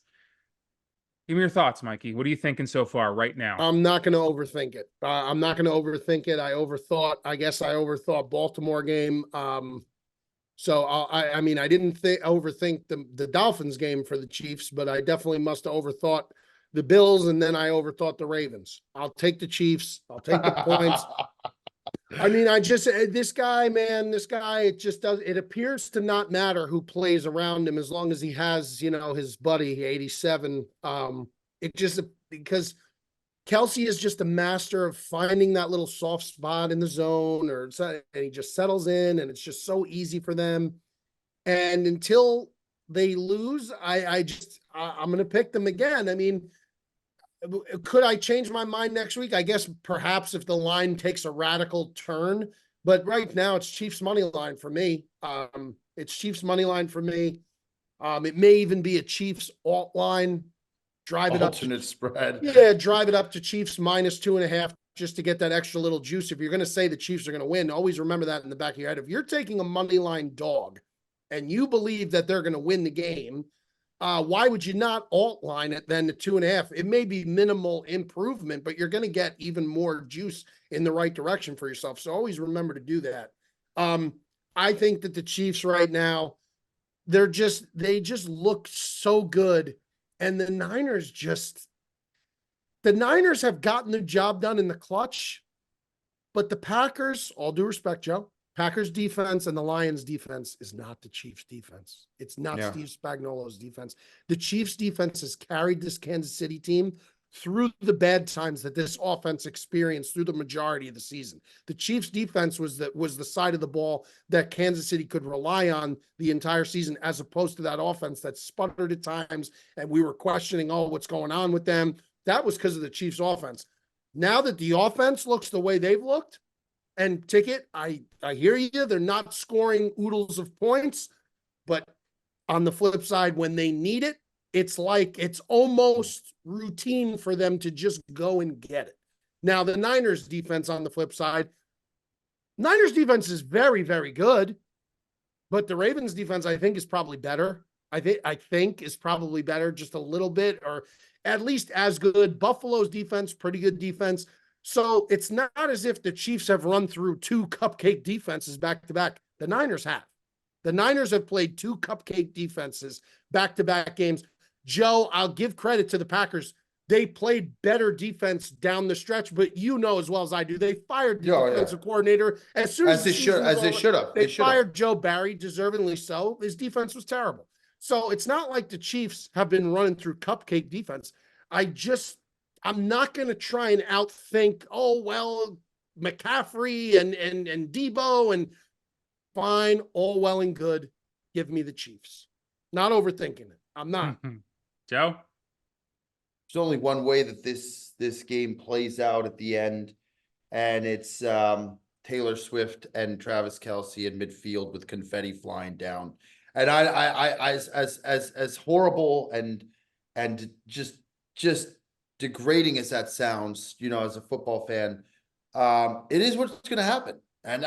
Give me your thoughts, Mikey. What are you thinking so far right now? I'm not going to overthink it. I guess I overthought Baltimore game. So I mean, I didn't overthink the Dolphins game for the Chiefs, but I definitely must have overthought the Bills, and then I overthought the Ravens. I'll take the Chiefs. I'll take the points. I mean, this guy, man, it just does, it appears to not matter who plays around him as long as he has, his buddy, 87. It just, because Kelsey is just a master of finding that little soft spot in the zone, and he just settles in, and it's just so easy for them. And until they lose, I'm going to pick them again. I mean, could I change my mind next week? I guess perhaps if the line takes a radical turn, but right now it's Chiefs money line for me. It's Chiefs money line for me. It may even be a Chiefs alt line. Drive it up. Alternate spread. Yeah, drive it up to Chiefs -2.5 just to get that extra little juice. If you're going to say the Chiefs are going to win, always remember that in the back of your head. If you're taking a money line dog and you believe that they're going to win the game, why would you not alt line it then to 2.5? It may be minimal improvement, but you're going to get even more juice in the right direction for yourself. So always remember to do that. I think that the Chiefs right now, they just look so good. And the Niners have gotten the job done in the clutch, but the Packers, all due respect, Joe, Packers defense and the Lions defense is not the Chiefs defense. It's not Steve Spagnuolo's defense. The Chiefs defense has carried this Kansas City team through the bad times that this offense experienced through the majority of the season. The Chiefs defense was the side of the ball that Kansas City could rely on the entire season, as opposed to that offense that sputtered at times. And we were questioning, what's going on with them? That was because of the Chiefs offense. Now that the offense looks the way they've looked, and Ticket, I hear you. They're not scoring oodles of points, but on the flip side, when they need it, it's like it's almost routine for them to just go and get it. Now, the Niners defense on the flip side, Niners defense is very, very good, but the Ravens defense, I think, is probably better. I think is probably better just a little bit, or at least as good. Buffalo's defense, pretty good defense. So it's not as if the Chiefs have run through two cupcake defenses back to back. The Niners have. The Niners have played two cupcake defenses back-to-back games. Joe, I'll give credit to the Packers. They played better defense down the stretch, but you know as well as I do, they fired the defensive coordinator as soon as they should have. They fired Joe Barry, deservingly so. His defense was terrible. So it's not like the Chiefs have been running through cupcake defense. I'm not going to try and outthink, McCaffrey and Debo, and fine, all well and good. Give me the Chiefs. Not overthinking it. I'm not. Joe? There's only one way that this game plays out at the end, and it's Taylor Swift and Travis Kelce in midfield with confetti flying down. And I as horrible and just degrading as that sounds, as a football fan, it is what's going to happen. And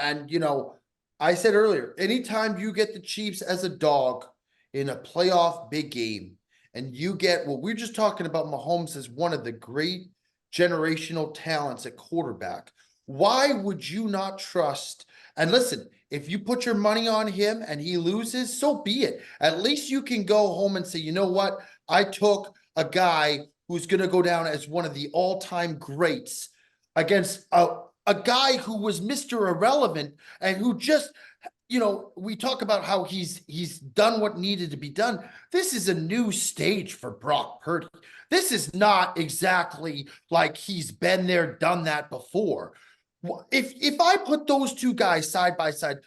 I said earlier, anytime you get the Chiefs as a dog in a playoff big game, and you get we're just talking about Mahomes as one of the great generational talents at quarterback. Why would you not trust? And listen, if you put your money on him and he loses, so be it. At least you can go home and say, you know what? I took a guy who's going to go down as one of the all-time greats against a guy who was Mr. Irrelevant and who just, we talk about how he's done what needed to be done. This is a new stage for Brock Purdy. This is not exactly like he's been there, done that before. If I put those two guys side by side,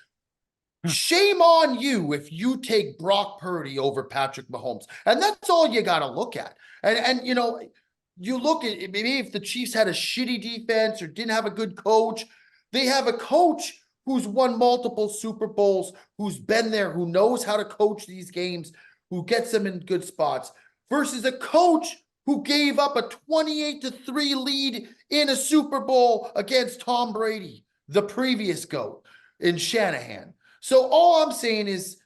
shame on you if you take Brock Purdy over Patrick Mahomes. And that's all you got to look at. And you look at maybe if the Chiefs had a shitty defense or didn't have a good coach, they have a coach who's won multiple Super Bowls, who's been there, who knows how to coach these games, who gets them in good spots, versus a coach who gave up a 28-3 lead in a Super Bowl against Tom Brady, the previous GOAT, in Shanahan. So all I'm saying is,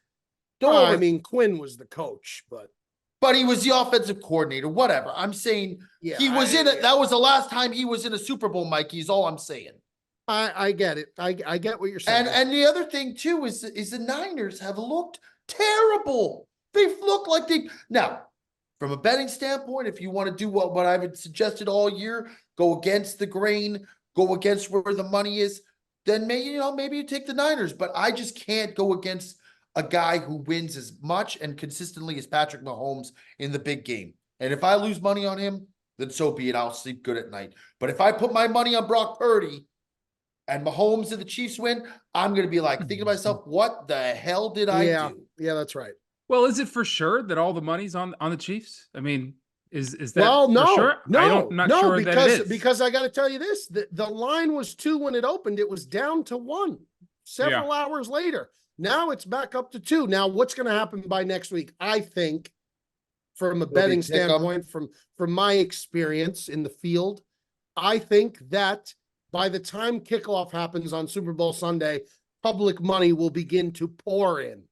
Quinn was the coach, but he was the offensive coordinator, whatever. I'm saying he was in it. That was the last time he was in a Super Bowl, Mikey, is all I'm saying. I get it. I get what you're saying. And the other thing too is the Niners have looked terrible. They've looked like now, from a betting standpoint, if you want to do what I've suggested all year, go against the grain, go against where the money is. then maybe you take the Niners. But I just can't go against a guy who wins as much and consistently as Patrick Mahomes in the big game. And if I lose money on him, then so be it. I'll sleep good at night. But if I put my money on Brock Purdy and Mahomes and the Chiefs win, I'm going to be like thinking to myself, what the hell did I do? Yeah, that's right. Well, is it for sure that all the money's on the Chiefs? I mean, is that Well, no, for sure? no, I'm not no, sure because that it is. because I got to tell you this: the line was 2 when it opened. It was down to 1 several hours later. Now it's back up to 2. Now, what's going to happen by next week? I think, from a betting standpoint, from my experience in the field, I think that by the time kickoff happens on Super Bowl Sunday, public money will begin to pour in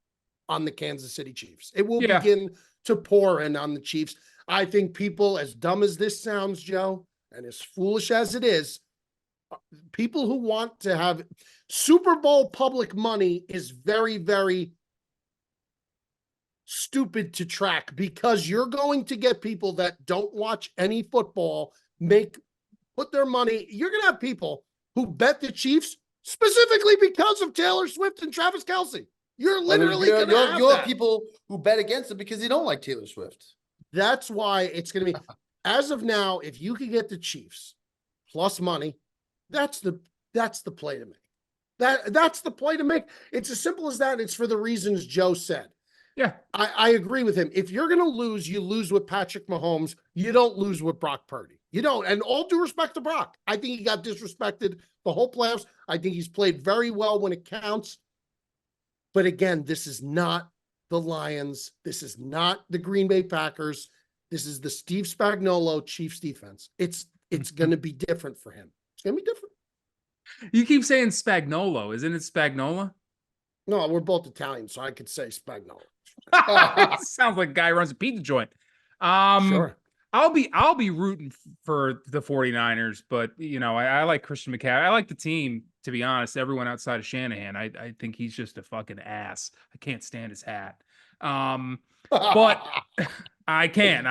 on the Kansas City Chiefs. It will begin to pour in on the Chiefs. I think people, as dumb as this sounds, Joe, and as foolish as it is, people who want to have Super Bowl public money is very, very stupid to track, because you're going to get people that don't watch any football put their money. You're going to have people who bet the Chiefs specifically because of Taylor Swift and Travis Kelce. You're literally going to have people who bet against them because they don't like Taylor Swift. That's why it's going to be, as of now, if you can get the Chiefs plus money, that's the play to make. That's the play to make. It's as simple as that. It's for the reasons Joe said. Yeah, I agree with him. If you're going to lose, you lose with Patrick Mahomes. You don't lose with Brock Purdy. You don't. And all due respect to Brock, I think he got disrespected the whole playoffs. I think he's played very well when it counts. But again, this is not the Lions. This is not the Green Bay Packers. This is the Steve Spagnuolo Chiefs defense. It's going to be different for him. It's going to be different. You keep saying Spagnuolo. Isn't it Spagnola? No, we're both Italian, so I could say Spagnuolo. Sounds like a guy who runs a pizza joint. Sure. I'll be rooting for the 49ers, but I like Christian McCaffrey. I like the team, to be honest. Everyone outside of Shanahan, I think he's just a fucking ass. I can't stand his hat. But I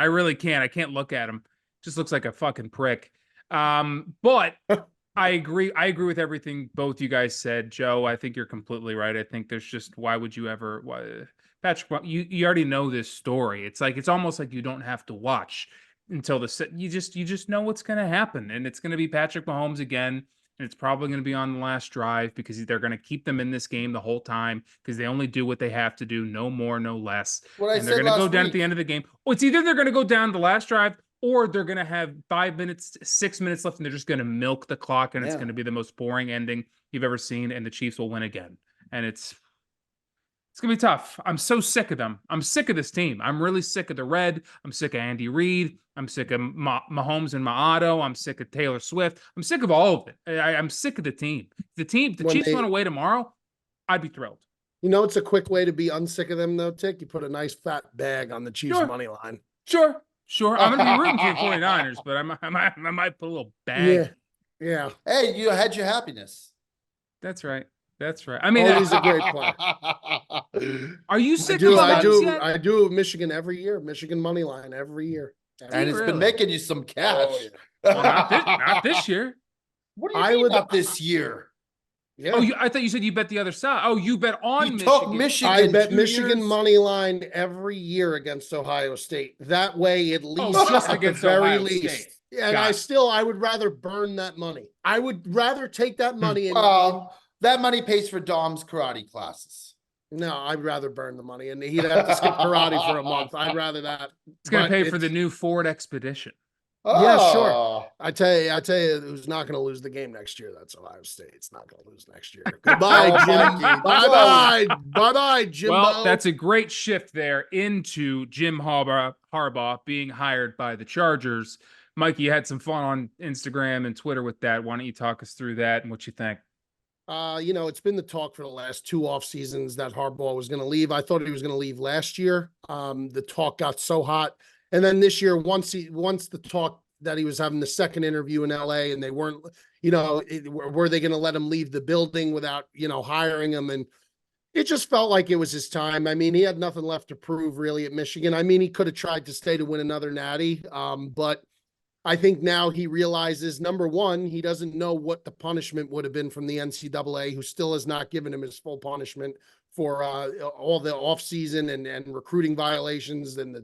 really can't. I can't look at him. Just looks like a fucking prick. But I agree with everything both you guys said, Joe. I think you're completely right. I think there's just, why would you ever, Patrick, you already know this story. It's almost like you don't have to watch until you just know what's going to happen. And it's going to be Patrick Mahomes again. And it's probably going to be on the last drive, because they're going to keep them in this game the whole time, because they only do what they have to do, no more, no less. And they're going to go down at the end of the game. Oh, it's either they're going to go down the last drive, or they're going to have 5 minutes, 6 minutes left, and they're just going to milk the clock, and it's going to be the most boring ending you've ever seen, and the Chiefs will win again. And it's going to be tough. I'm so sick of them. I'm sick of this team. I'm really sick of the red. I'm sick of Andy Reid. I'm sick of Mahomes and Maotto. I'm sick of Taylor Swift. I'm sick of all of it. I'm sick of the team. The Chiefs went away tomorrow, I'd be thrilled. It's a quick way to be unsick of them, though, Tick. You put a nice fat bag on the Chiefs money line. Sure. I'm going to be rooting for the 49ers, but I might put a little bag. Yeah. Hey, you had your happiness. That's right. I mean, he's a great player. Are you sick of Mahomes yet? I do Michigan every year. Michigan money line every year. And it's been making you some cash. Oh, yeah. Well, not this year. What do you mean not this year? Yeah. Oh, I thought you said you bet the other side. Oh, you bet on Michigan. I bet Michigan money line every year against Ohio State. That way, at least, just at against the very Ohio least. State. And I would rather burn that money. I would rather take that money and that money pays for Dom's karate classes. No, I'd rather burn the money, and he'd have to skip karate for a month. I'd rather that. It's going to pay for the new Ford Expedition. Yeah, sure. I tell you, who's not going to lose the game next year? That's Ohio State. It's not going to lose next year. Goodbye, Jim. Bye-bye, Jimbo. Well, that's a great shift there into Jim Harbaugh being hired by the Chargers. Mikey, you had some fun on Instagram and Twitter with that. Why don't you talk us through that and what you think? It's been the talk for the last 2 off seasons that Harbaugh was going to leave. I thought he was going to leave last year. The talk got so hot. And then this year, once the talk that he was having the second interview in LA, and they weren't, were they going to let him leave the building without, hiring him? And it just felt like it was his time. I mean, he had nothing left to prove really at Michigan. I mean, he could have tried to stay to win another natty. But I think now he realizes, number one, he doesn't know what the punishment would have been from the NCAA, who still has not given him his full punishment for all the offseason and recruiting violations and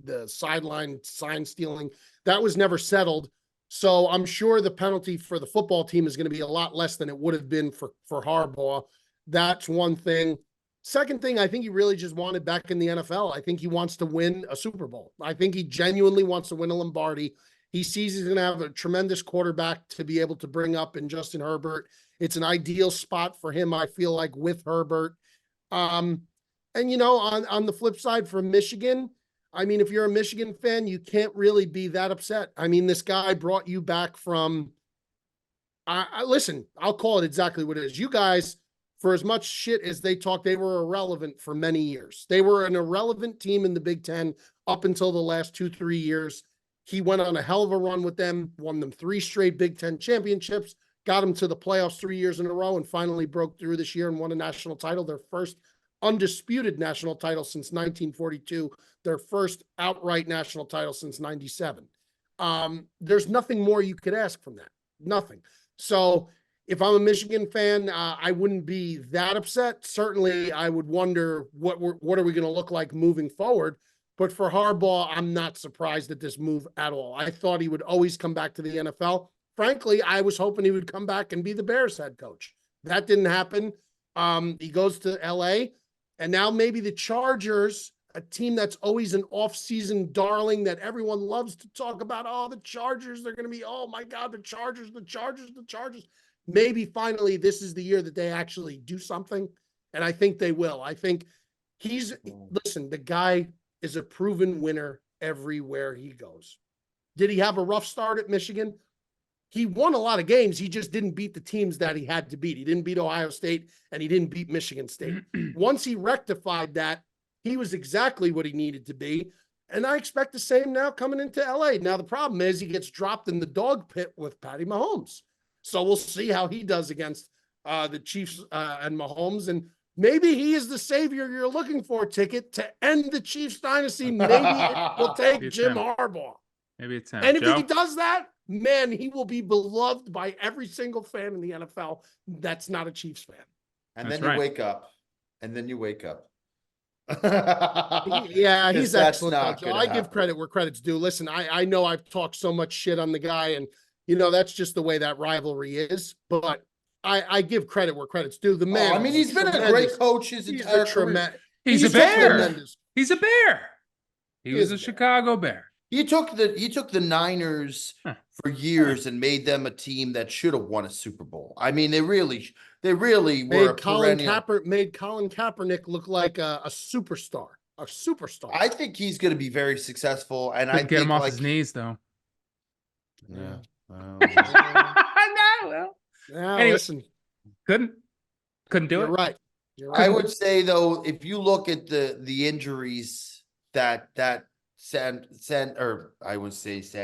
the sideline sign stealing. That was never settled. So I'm sure the penalty for the football team is going to be a lot less than it would have been for Harbaugh. That's one thing. Second thing, I think he really just wanted back in the NFL. I think he wants to win a Super Bowl. I think he genuinely wants to win a Lombardi. He sees he's going to have a tremendous quarterback to be able to bring up in Justin Herbert. It's an ideal spot for him, I feel like, with Herbert. And, you know, on the flip side for Michigan, I mean, if you're a Michigan fan, you can't really be that upset. I mean, this guy brought you back from, listen, I'll call it exactly what it is. You guys, for as much shit as they talk, they were irrelevant for many years. They were an irrelevant team in the Big Ten up until the last 2-3 years. He went on a hell of a run with them, won them 3 straight Big Ten championships, got them to the playoffs 3 years in a row, and finally broke through this year and won a national title, their first undisputed national title since 1942, their first outright national title since 97. There's nothing more you could ask from that. Nothing. So if I'm a Michigan fan, I wouldn't be that upset. Certainly, I would wonder what are we going to look like moving forward. But for Harbaugh, I'm not surprised at this move at all. I thought he would always come back to the NFL. Frankly, I was hoping he would come back and be the Bears head coach. That didn't happen. He goes to LA, and now maybe the Chargers, a team that's always an off-season darling that everyone loves to talk about. Oh, the Chargers, they're going to be, oh my God, the Chargers. Maybe finally this is the year that they actually do something, and I think they will. I think listen, the guy is a proven winner everywhere he goes. Did he have a rough start at Michigan? He won a lot of games. He just didn't beat the teams that he had to beat. He didn't beat Ohio State, and he didn't beat Michigan State. Once he rectified that, he was exactly what he needed to be. And I expect the same now coming into LA. Now, the problem is he gets dropped in the dog pit with Patty Mahomes. So we'll see how he does against the Chiefs and Mahomes. And maybe he is the savior you're looking for, Ticket, to end the Chiefs dynasty. Maybe it will take Jim Harbaugh. Maybe it's him. And if he does that, man, he will be beloved by every single fan in the NFL that's not a Chiefs fan. And then you wake up. And then you wake up. Yeah, he's excellent. Joe. I give credit where credit's due. Listen, I know I've talked so much shit on the guy, and, you know, that's just the way that rivalry is. But I give credit where credit's due. The man. I mean, he's been a great coach his entire career. He's a Bear. He's a Bear. He was a Chicago Bear. He took the Niners for years and made them a team that should have won a Super Bowl. I mean, they really were made Colin Kaepernick look like a superstar. A superstar. I think he's going to be very successful, and I get him off his knees though. Yeah. Well, anyway, listen, couldn't do it. Right. You're right. I would say though, if you look at the injuries that San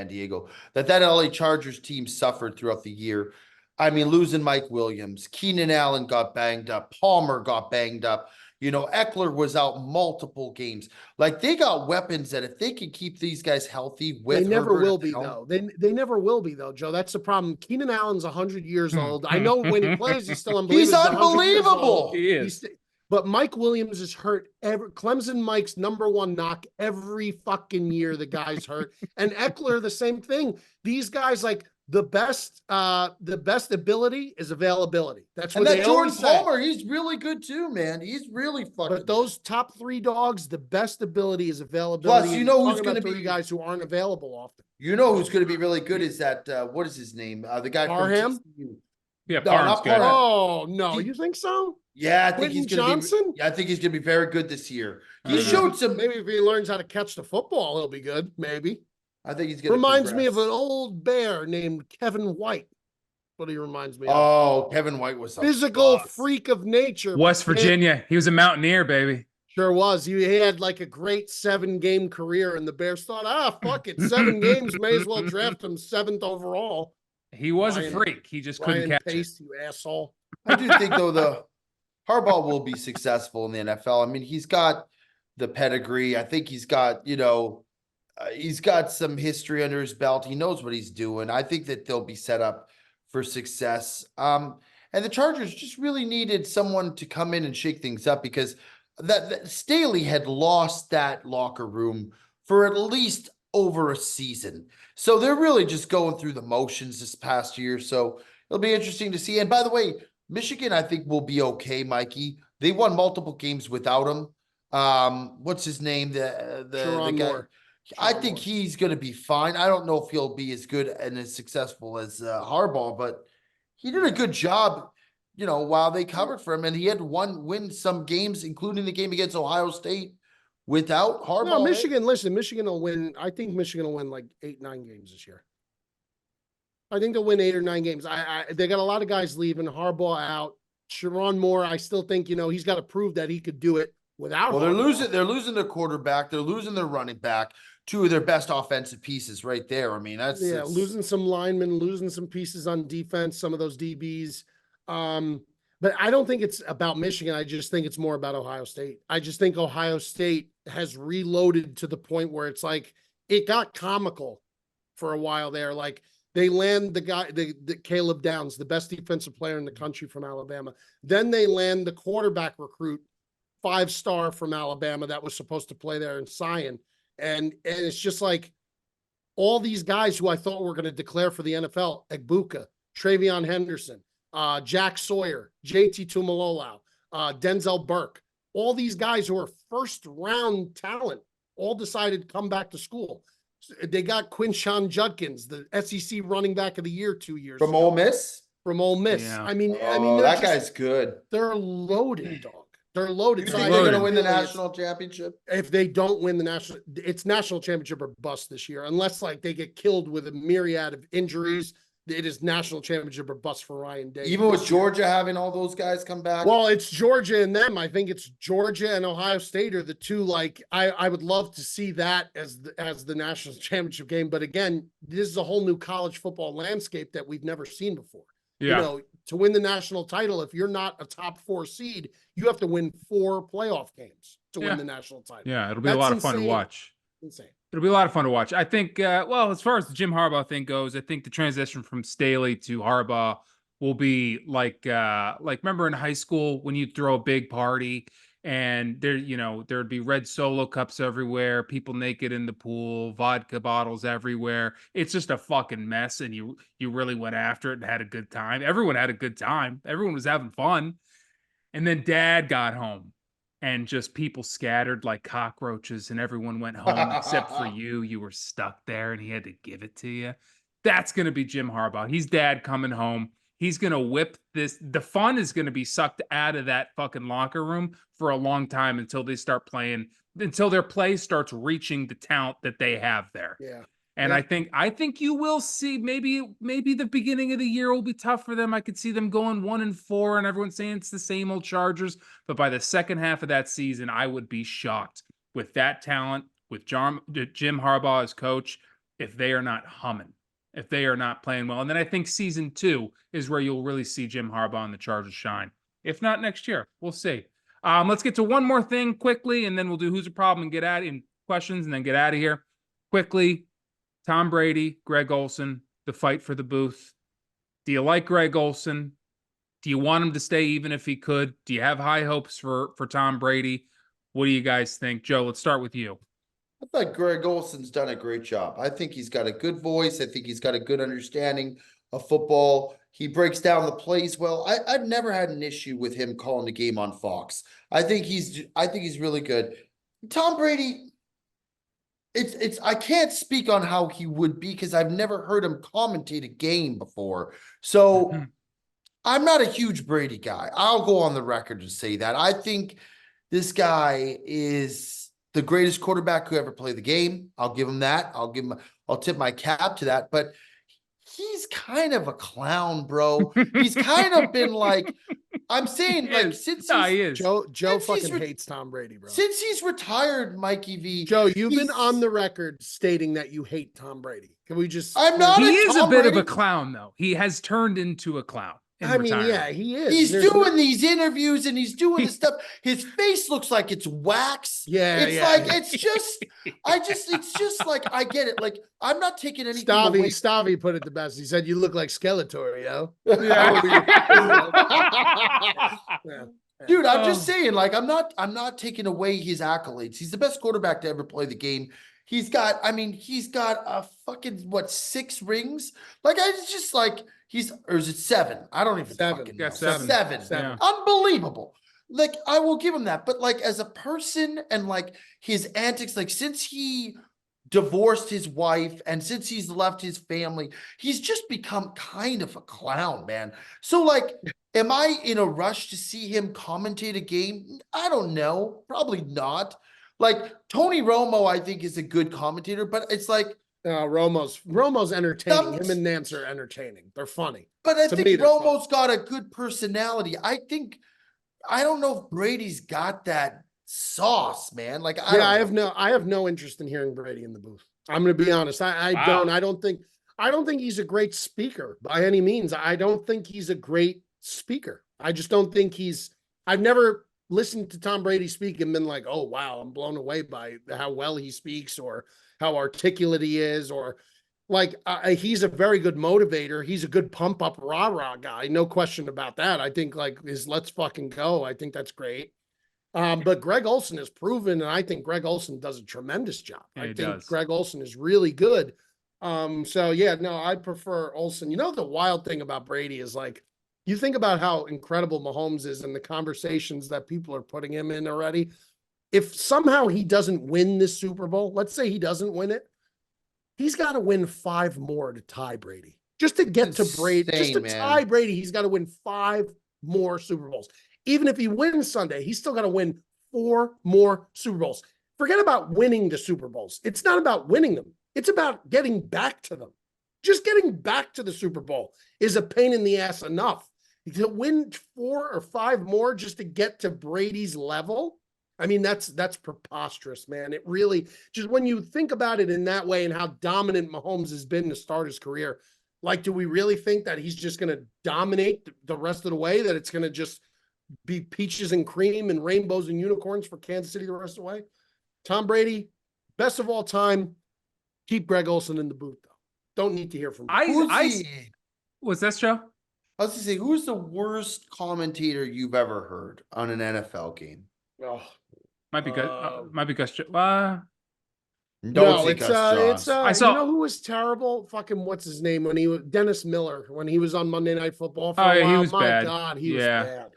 Diego, that LA Chargers team suffered throughout the year. I mean, losing Mike Williams, Keenan Allen got banged up, Palmer got banged up. You know, Eckler was out multiple games. Like, they got weapons that if they can keep these guys healthy, they never will be though. They never will be though, Joe. That's the problem. Keenan Allen's 100 years old. I know when he plays, he's still unbelievable. He's unbelievable. He is. But Mike Williams is hurt. Clemson Mike's #1 knock every fucking year. The guy's hurt, and Eckler the same thing. These guys, like, the best ability is availability. That's what they Jordan always say. Palmer, he's really good too, man. He's really fucking. But those top 3 dogs, the best ability is availability. Plus, you know who's going to be 3 guys who aren't available often. You know who's going to be really good is that what is his name? The guy Parham? from TCU. Yeah, No, Parham's not good. Parham. Oh no, you think so? Yeah, I think Quentin he's going to Johnson? be. I think he's going to be very good this year. He Uh-huh. showed some. Maybe if he learns how to catch the football, he'll be good. Maybe. I think he's going to. Reminds me of an old bear named Kevin White. What he reminds me of. Oh, Kevin White was a Physical bust. freak of nature. West Virginia. He was a Mountaineer, baby. Sure was. He had like a great 7-game career, and the Bears thought, fuck it, 7 games, may as well draft him 7th overall. He was a freak. He just couldn't catch Pace, you asshole. I do think though the Harbaugh will be successful in the NFL. I mean, he's got the pedigree. I think he's got, He's got some history under his belt. He knows what he's doing. I think that they'll be set up for success. And the Chargers just really needed someone to come in and shake things up because that Staley had lost that locker room for at least over a season. So they're really just going through the motions this past year. So it'll be interesting to see. And by the way, Michigan, I think, will be okay, Mikey. They won multiple games without him. What's his name? The guy. Moore. I think he's going to be fine. I don't know if he'll be as good and as successful as Harbaugh, but he did a good job, while they covered for him. And he had win some games, including the game against Ohio State without Harbaugh. No, Michigan, listen, Michigan will win. I think Michigan will win like 8-9 games this year. I think they'll win 8 or 9 games. They got a lot of guys leaving. Harbaugh out. Sharon Moore, I still think, he's got to prove that he could do it without. Well, Harbaugh. they're losing their quarterback. They're losing their running back. 2 of their best offensive pieces right there. I mean, that's losing some linemen, losing some pieces on defense, some of those DBs. But I don't think it's about Michigan. I just think it's more about Ohio State. I just think Ohio State has reloaded to the point where it's like it got comical for a while there. Like they land the guy, the Caleb Downs, the best defensive player in the country from Alabama. Then they land the quarterback recruit, 5-star from Alabama that was supposed to play there in Sion. And it's just like all these guys who I thought were going to declare for the NFL, Egbuka, Travion Henderson, Jack Sawyer, JT Tuimoloau, Denzel Burke, all these guys who are first-round talent all decided to come back to school. They got Quinshon Judkins, the SEC running back of the year 2 years from ago. Ole Miss. From Ole Miss. Yeah. I mean, that guy's good. They're loaded, dog. They're loaded. You So think I they're think going to win the really national championship? if they don't win the national, it's national championship or bust this year, unless like they get killed with a myriad of injuries. It is national championship or bust for Ryan Day. Even with Georgia having all those guys come back? Well, it's Georgia and them. I think it's Georgia and Ohio State are the two. Like I would love to see that as the national championship game. But again, this is a whole new college football landscape that we've never seen before. Yeah. To win the national title, if you're not a top 4 seed, you have to win 4 playoff games to win the national title. Yeah, it'll be a lot of fun to watch. Insane. It'll be a lot of fun to watch. I think, as far as the Jim Harbaugh thing goes, I think the transition from Staley to Harbaugh will be like remember in high school when you'd throw a big party and there'd be red Solo cups everywhere, people naked in the pool, vodka bottles everywhere. It's just a fucking mess. And you really went after it and had a good time. Everyone had a good time. Everyone was having fun. And then Dad got home. And just people scattered like cockroaches and everyone went home except for you. You were stuck there and he had to give it to you. That's going to be Jim Harbaugh. He's Dad coming home. He's going to whip this. The fun is going to be sucked out of that fucking locker room for a long time until they start playing, until their play starts reaching the talent that they have there. Yeah. And I think you will see maybe the beginning of the year will be tough for them. I could see them going 1-4 and everyone's saying it's the same old Chargers. But by the second half of that season, I would be shocked with that talent, with Jim Harbaugh as coach, if they are not humming, if they are not playing well. And then I think season 2 is where you'll really see Jim Harbaugh and the Chargers shine. If not next year, we'll see. Let's get to one more thing quickly, and then we'll do Who's the Problem and get out in questions and then get out of here quickly. Tom Brady, Greg Olsen, the fight for the booth. Do you like Greg Olsen? Do you want him to stay even if he could? Do you have high hopes for Tom Brady? What do you guys think? Joe, let's start with you. I thought Greg Olsen's done a great job. I think he's got a good voice. I think he's got a good understanding of football. He breaks down the plays well. I've never had an issue with him calling the game on Fox. I think he's really good. Tom Brady, I can't speak on how he would be because I've never heard him commentate a game before. So I'm not a huge Brady guy. I'll go on the record to say that. I think this guy is the greatest quarterback who ever played the game. I'll give him that. I'll tip my cap to that. But he's kind of a clown, bro. He's kind of been like, I'm saying, like, since he is. Joe fucking hates Tom Brady, bro. Since he's retired, Mikey V. Joe, you've been on the record stating that you hate Tom Brady. Can we just? He is a bit of a clown, though. He has turned into a clown. in I mean, retirement. yeah, he is. He's There's doing these interviews and he's doing this stuff. His face looks like it's wax. Yeah, It's yeah. like, it's just like, I get it. Like, I'm not taking anything away. Stavi put it the best. He said, "You look like Skeletor, yo." Yeah. Dude, I'm Oh. just saying, like, I'm not taking away his accolades. He's the best quarterback to ever play the game. He's got a fucking, what, 6 rings? Like, it's just like, or is it 7? I don't even 7. fucking Yeah, know. 7. 7. Yeah. Unbelievable. Like, I will give him that. But like, as a person and like his antics, like since he divorced his wife and since he's left his family, he's just become kind of a clown, man. So like, am I in a rush to see him commentate a game? I don't know. Probably not. Like Tony Romo, I think is a good commentator, but it's like, Romo's entertaining. Some- Him and Nance are entertaining. They're funny. but I To think me, they're fun. Romo's got a good personality. I don't know if Brady's got that sauce, man. Like, I have no interest in hearing Brady in the booth. I'm going to be honest. I don't think he's a great speaker by any means. I don't think he's a great speaker. I just don't think I've never listened to Tom Brady speak and been like, oh, wow, I'm blown away by how well he speaks or how articulate he is, or like he's a very good motivator. He's a good pump up rah guy. No question about that. I think like his let's fucking go. I think that's great. But Greg Olsen has proven, and I think Greg Olsen does a tremendous job. Yeah, I he think does. Greg Olsen is really good. So yeah, no, I prefer Olsen. You know, the wild thing about Brady is like, you think about how incredible Mahomes is and the conversations that people are putting him in already. If somehow he doesn't win this Super Bowl, let's say he doesn't win it, he's got to win 5 more to tie Brady. Just to get to Brady, just to tie Brady, he's got to win 5 more Super Bowls. Even if he wins Sunday, he's still got to win 4 more Super Bowls. Forget about winning the Super Bowls. It's not about winning them. It's about getting back to them. Just getting back to the Super Bowl is a pain in the ass enough. To win 4 or 5 more just to get to Brady's level, I mean, that's preposterous, man. It really, just when you think about it in that way and how dominant Mahomes has been to start his career, like, do we really think that he's just going to dominate the rest of the way, that it's going to just be peaches and cream and rainbows and unicorns for Kansas City the rest of the way? Tom Brady, best of all time. Keep Greg Olsen in the booth, though. Don't need to hear from him. What's that, show? I was gonna say, who's the worst commentator you've ever heard on an NFL game? Oh, Might be good. Might be Gus. Don't say Gus Joss. I saw- you know who was terrible? Fucking what's his name when he was Dennis Miller when he was on Monday Night Football for Oh, a yeah, he while. was My bad. God, he was Yeah. bad.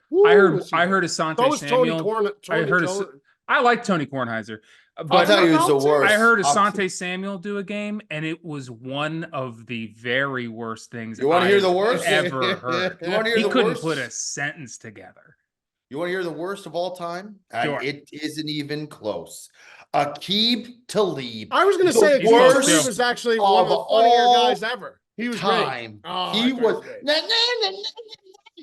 I heard Asante Samuel. I like Tony Kornheiser, but I'll tell you, it's the worst. I heard Asante Samuel do a game, and it was one of the very worst things You want to hear the I've worst? ever heard. You want to hear He the couldn't worst? put a sentence together. You want to hear the worst of all time? Sure. And it isn't even close. Aqib Talib. I was going to The say worst he was actually of one of the funnier all guys ever. He was Time. great. Oh, He I thought was. great.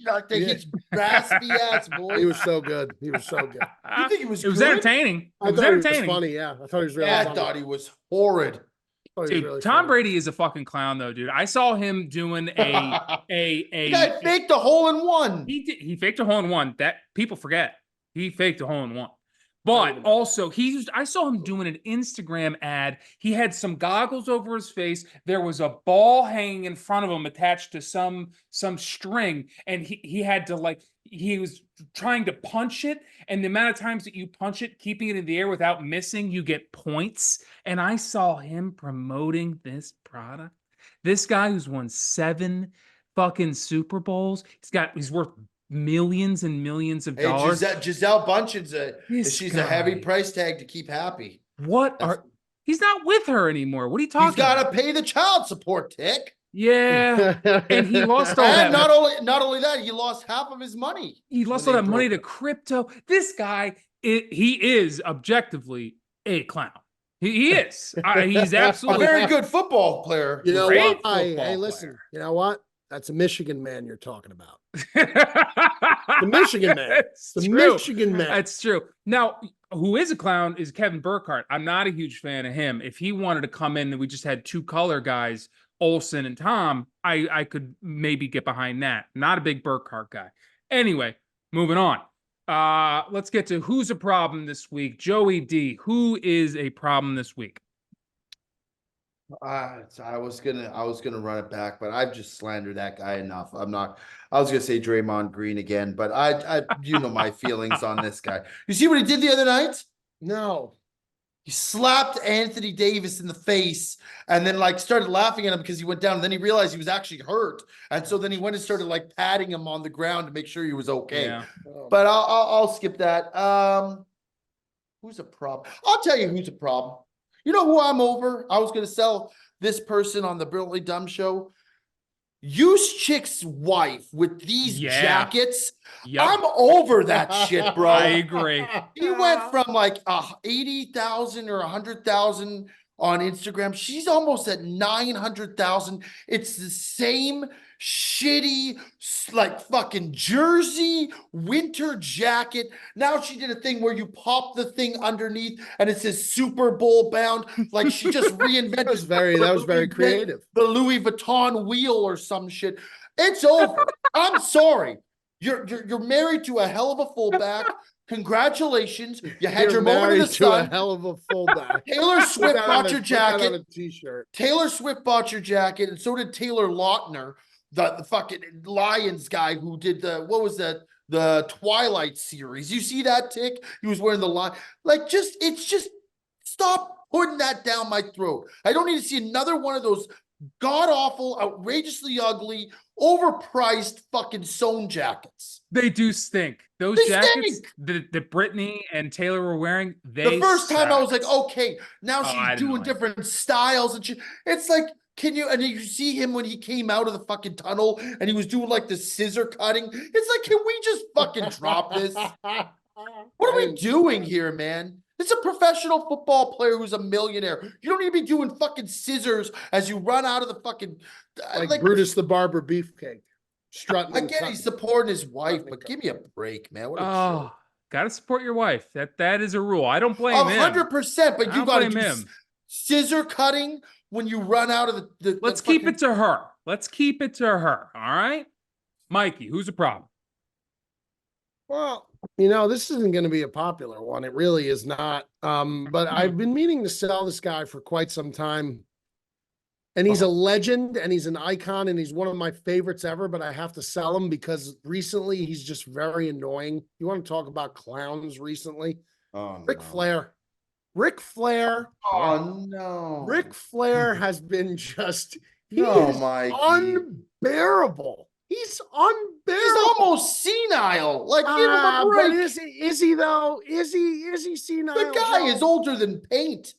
Like his raspy ass voice. He was so good. He was so good. You think it was It was good? entertaining. I It was thought he was entertaining. funny. Yeah, I thought he was really I funny. thought he was horrid. I thought he was Dude, really Tom funny. Brady is a fucking clown, though, dude. I saw him doing The guy a faked a hole in one. he faked a hole in one. That people forget. He faked a hole in one. I But even know. also, I saw him doing an Instagram ad. He had some goggles over his face. There was a ball hanging in front of him attached to some string, and he had to he was trying to punch it. And the amount of times that you punch it, keeping it in the air without missing, you get points. And I saw him promoting this product. This guy who's won 7 fucking Super Bowls. He's worth millions and millions of Hey, dollars. Giselle Bundchen's This she's a heavy guy. price tag to keep happy. He's not with her anymore. What are you talking He's got about? to pay the child support, Tick. Yeah. And he lost all that. And not only that, he lost half of his money. He lost when all they that money broke to up. crypto. This guy, he is objectively a clown. He is. He's A absolutely very good football player. You know Great what? Hey, football listen. player. You know what? That's a Michigan man you're talking about. the Michigan man. That's The true. Michigan man. That's true. Now, who is a clown is Kevin Burkhardt. I'm not a huge fan of him. If he wanted to come in and we just had 2 color guys, Olsen and Tom, I could maybe get behind that. Not a big Burkhart guy. Anyway, moving on. Let's get to who's a problem this week. Joey D, who is a problem this week? I was gonna run it back, but I've just slandered that guy enough. I'm not. I was gonna say Draymond Green again, but I you know my feelings on this guy. You see what he did the other night? No. He slapped Anthony Davis in the face and then like started laughing at him because he went down. And then he realized he was actually hurt, and so then he went and started like patting him on the ground to make sure he was okay. Yeah. But I'll skip that. Who's a problem? I'll tell you who's a problem. You know who I'm over? I was gonna sell this person on the Brilliantly Dumb show. Use chick's wife with these jackets. Yep. I'm over that shit, bro. I agree. He went from like 80,000 or 100,000 on Instagram. She's almost at 900,000. It's the same shitty, like fucking jersey winter jacket. Now she did a thing where you pop the thing underneath and it says Super Bowl bound. Like she just reinvented. That was very creative. The Louis Vuitton wheel or some shit. It's over. I'm sorry. You're married to a hell of a fullback. Congratulations. You had your moment in the sun. A hell of a fullback. Taylor Swift bought your jacket. On a t-shirt. Taylor Swift bought your jacket, and so did Taylor Lautner, the fucking Lions guy who did the Twilight series. You see that tick? He was wearing the line. Like, it's just stop putting that down my throat. I don't need to see another one of those god-awful, outrageously ugly, overpriced fucking sewn jackets. They do stink. Those jackets that Brittany and Taylor were wearing, the first time I was like, okay, now she's doing like different styles and shit. It's like, and you see him when he came out of the fucking tunnel and he was doing like the scissor cutting. It's like, can we just fucking drop this? What are we doing here, man? It's a professional football player who's a millionaire. You don't need to be doing fucking scissors as you run out of the fucking like Brutus the Barber Beefcake. Strutting. I get he's supporting his wife, but give me a break, man. What a joke. Gotta support your wife. That is a rule. I don't blame him. 100%, but you gotta do him. Scissor cutting when you run out of the Let's keep it to her. Let's keep it to her. All right. Mikey, who's the problem? Well, this isn't going to be a popular one. It really is not. But I've been meaning to sell this guy for quite some time. And he's a legend and he's an icon and he's one of my favorites ever, but I have to sell him because recently he's just very annoying. You want to talk about clowns recently? Ric Flair. Ric Flair. Oh, no. Ric Flair has been just unbearable. He's unbearable. He's almost senile. Like, give him a break. But is he though? Is he senile? The guy is older than paint.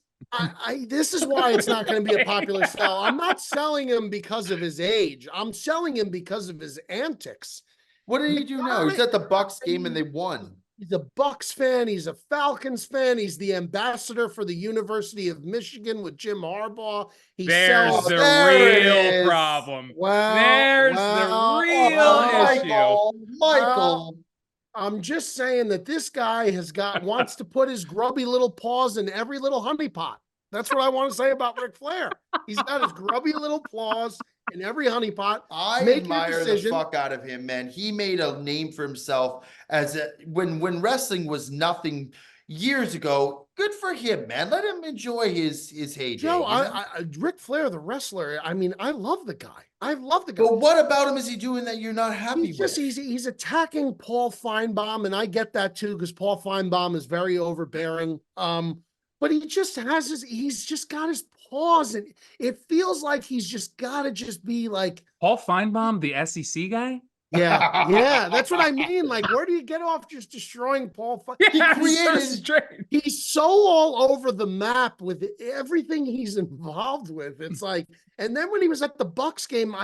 This is why it's not going to be a popular sell. I'm not selling him because of his age. I'm selling him because of his antics. What did he do now? He's at the Bucks game and they won. He's a Bucks fan. He's a Falcons fan. He's the ambassador for the University of Michigan with Jim Harbaugh. There's the real problem. There's the real issue. Michael. I'm just saying that this guy wants to put his grubby little paws in every little honeypot. That's what I want to say about Ric Flair. He's got his grubby little claws in every honeypot. I admire the fuck out of him, man. He made a name for himself when wrestling was nothing years ago. Good for him, man. Let him enjoy his heyday. Joe, Ric Flair, the wrestler. I mean, I love the guy. I love the guy. But what about him is he doing that you're not happy with? He's attacking Paul Feinbaum, and I get that too because Paul Feinbaum is very overbearing. But he just he's just got his paws, and it feels like he's just got to just be like Paul Feinbaum, the SEC guy. Yeah, that's what I mean. Like, where do you get off just destroying Paul? He's so all over the map with everything he's involved with. It's like, and then when he was at the Bucks game,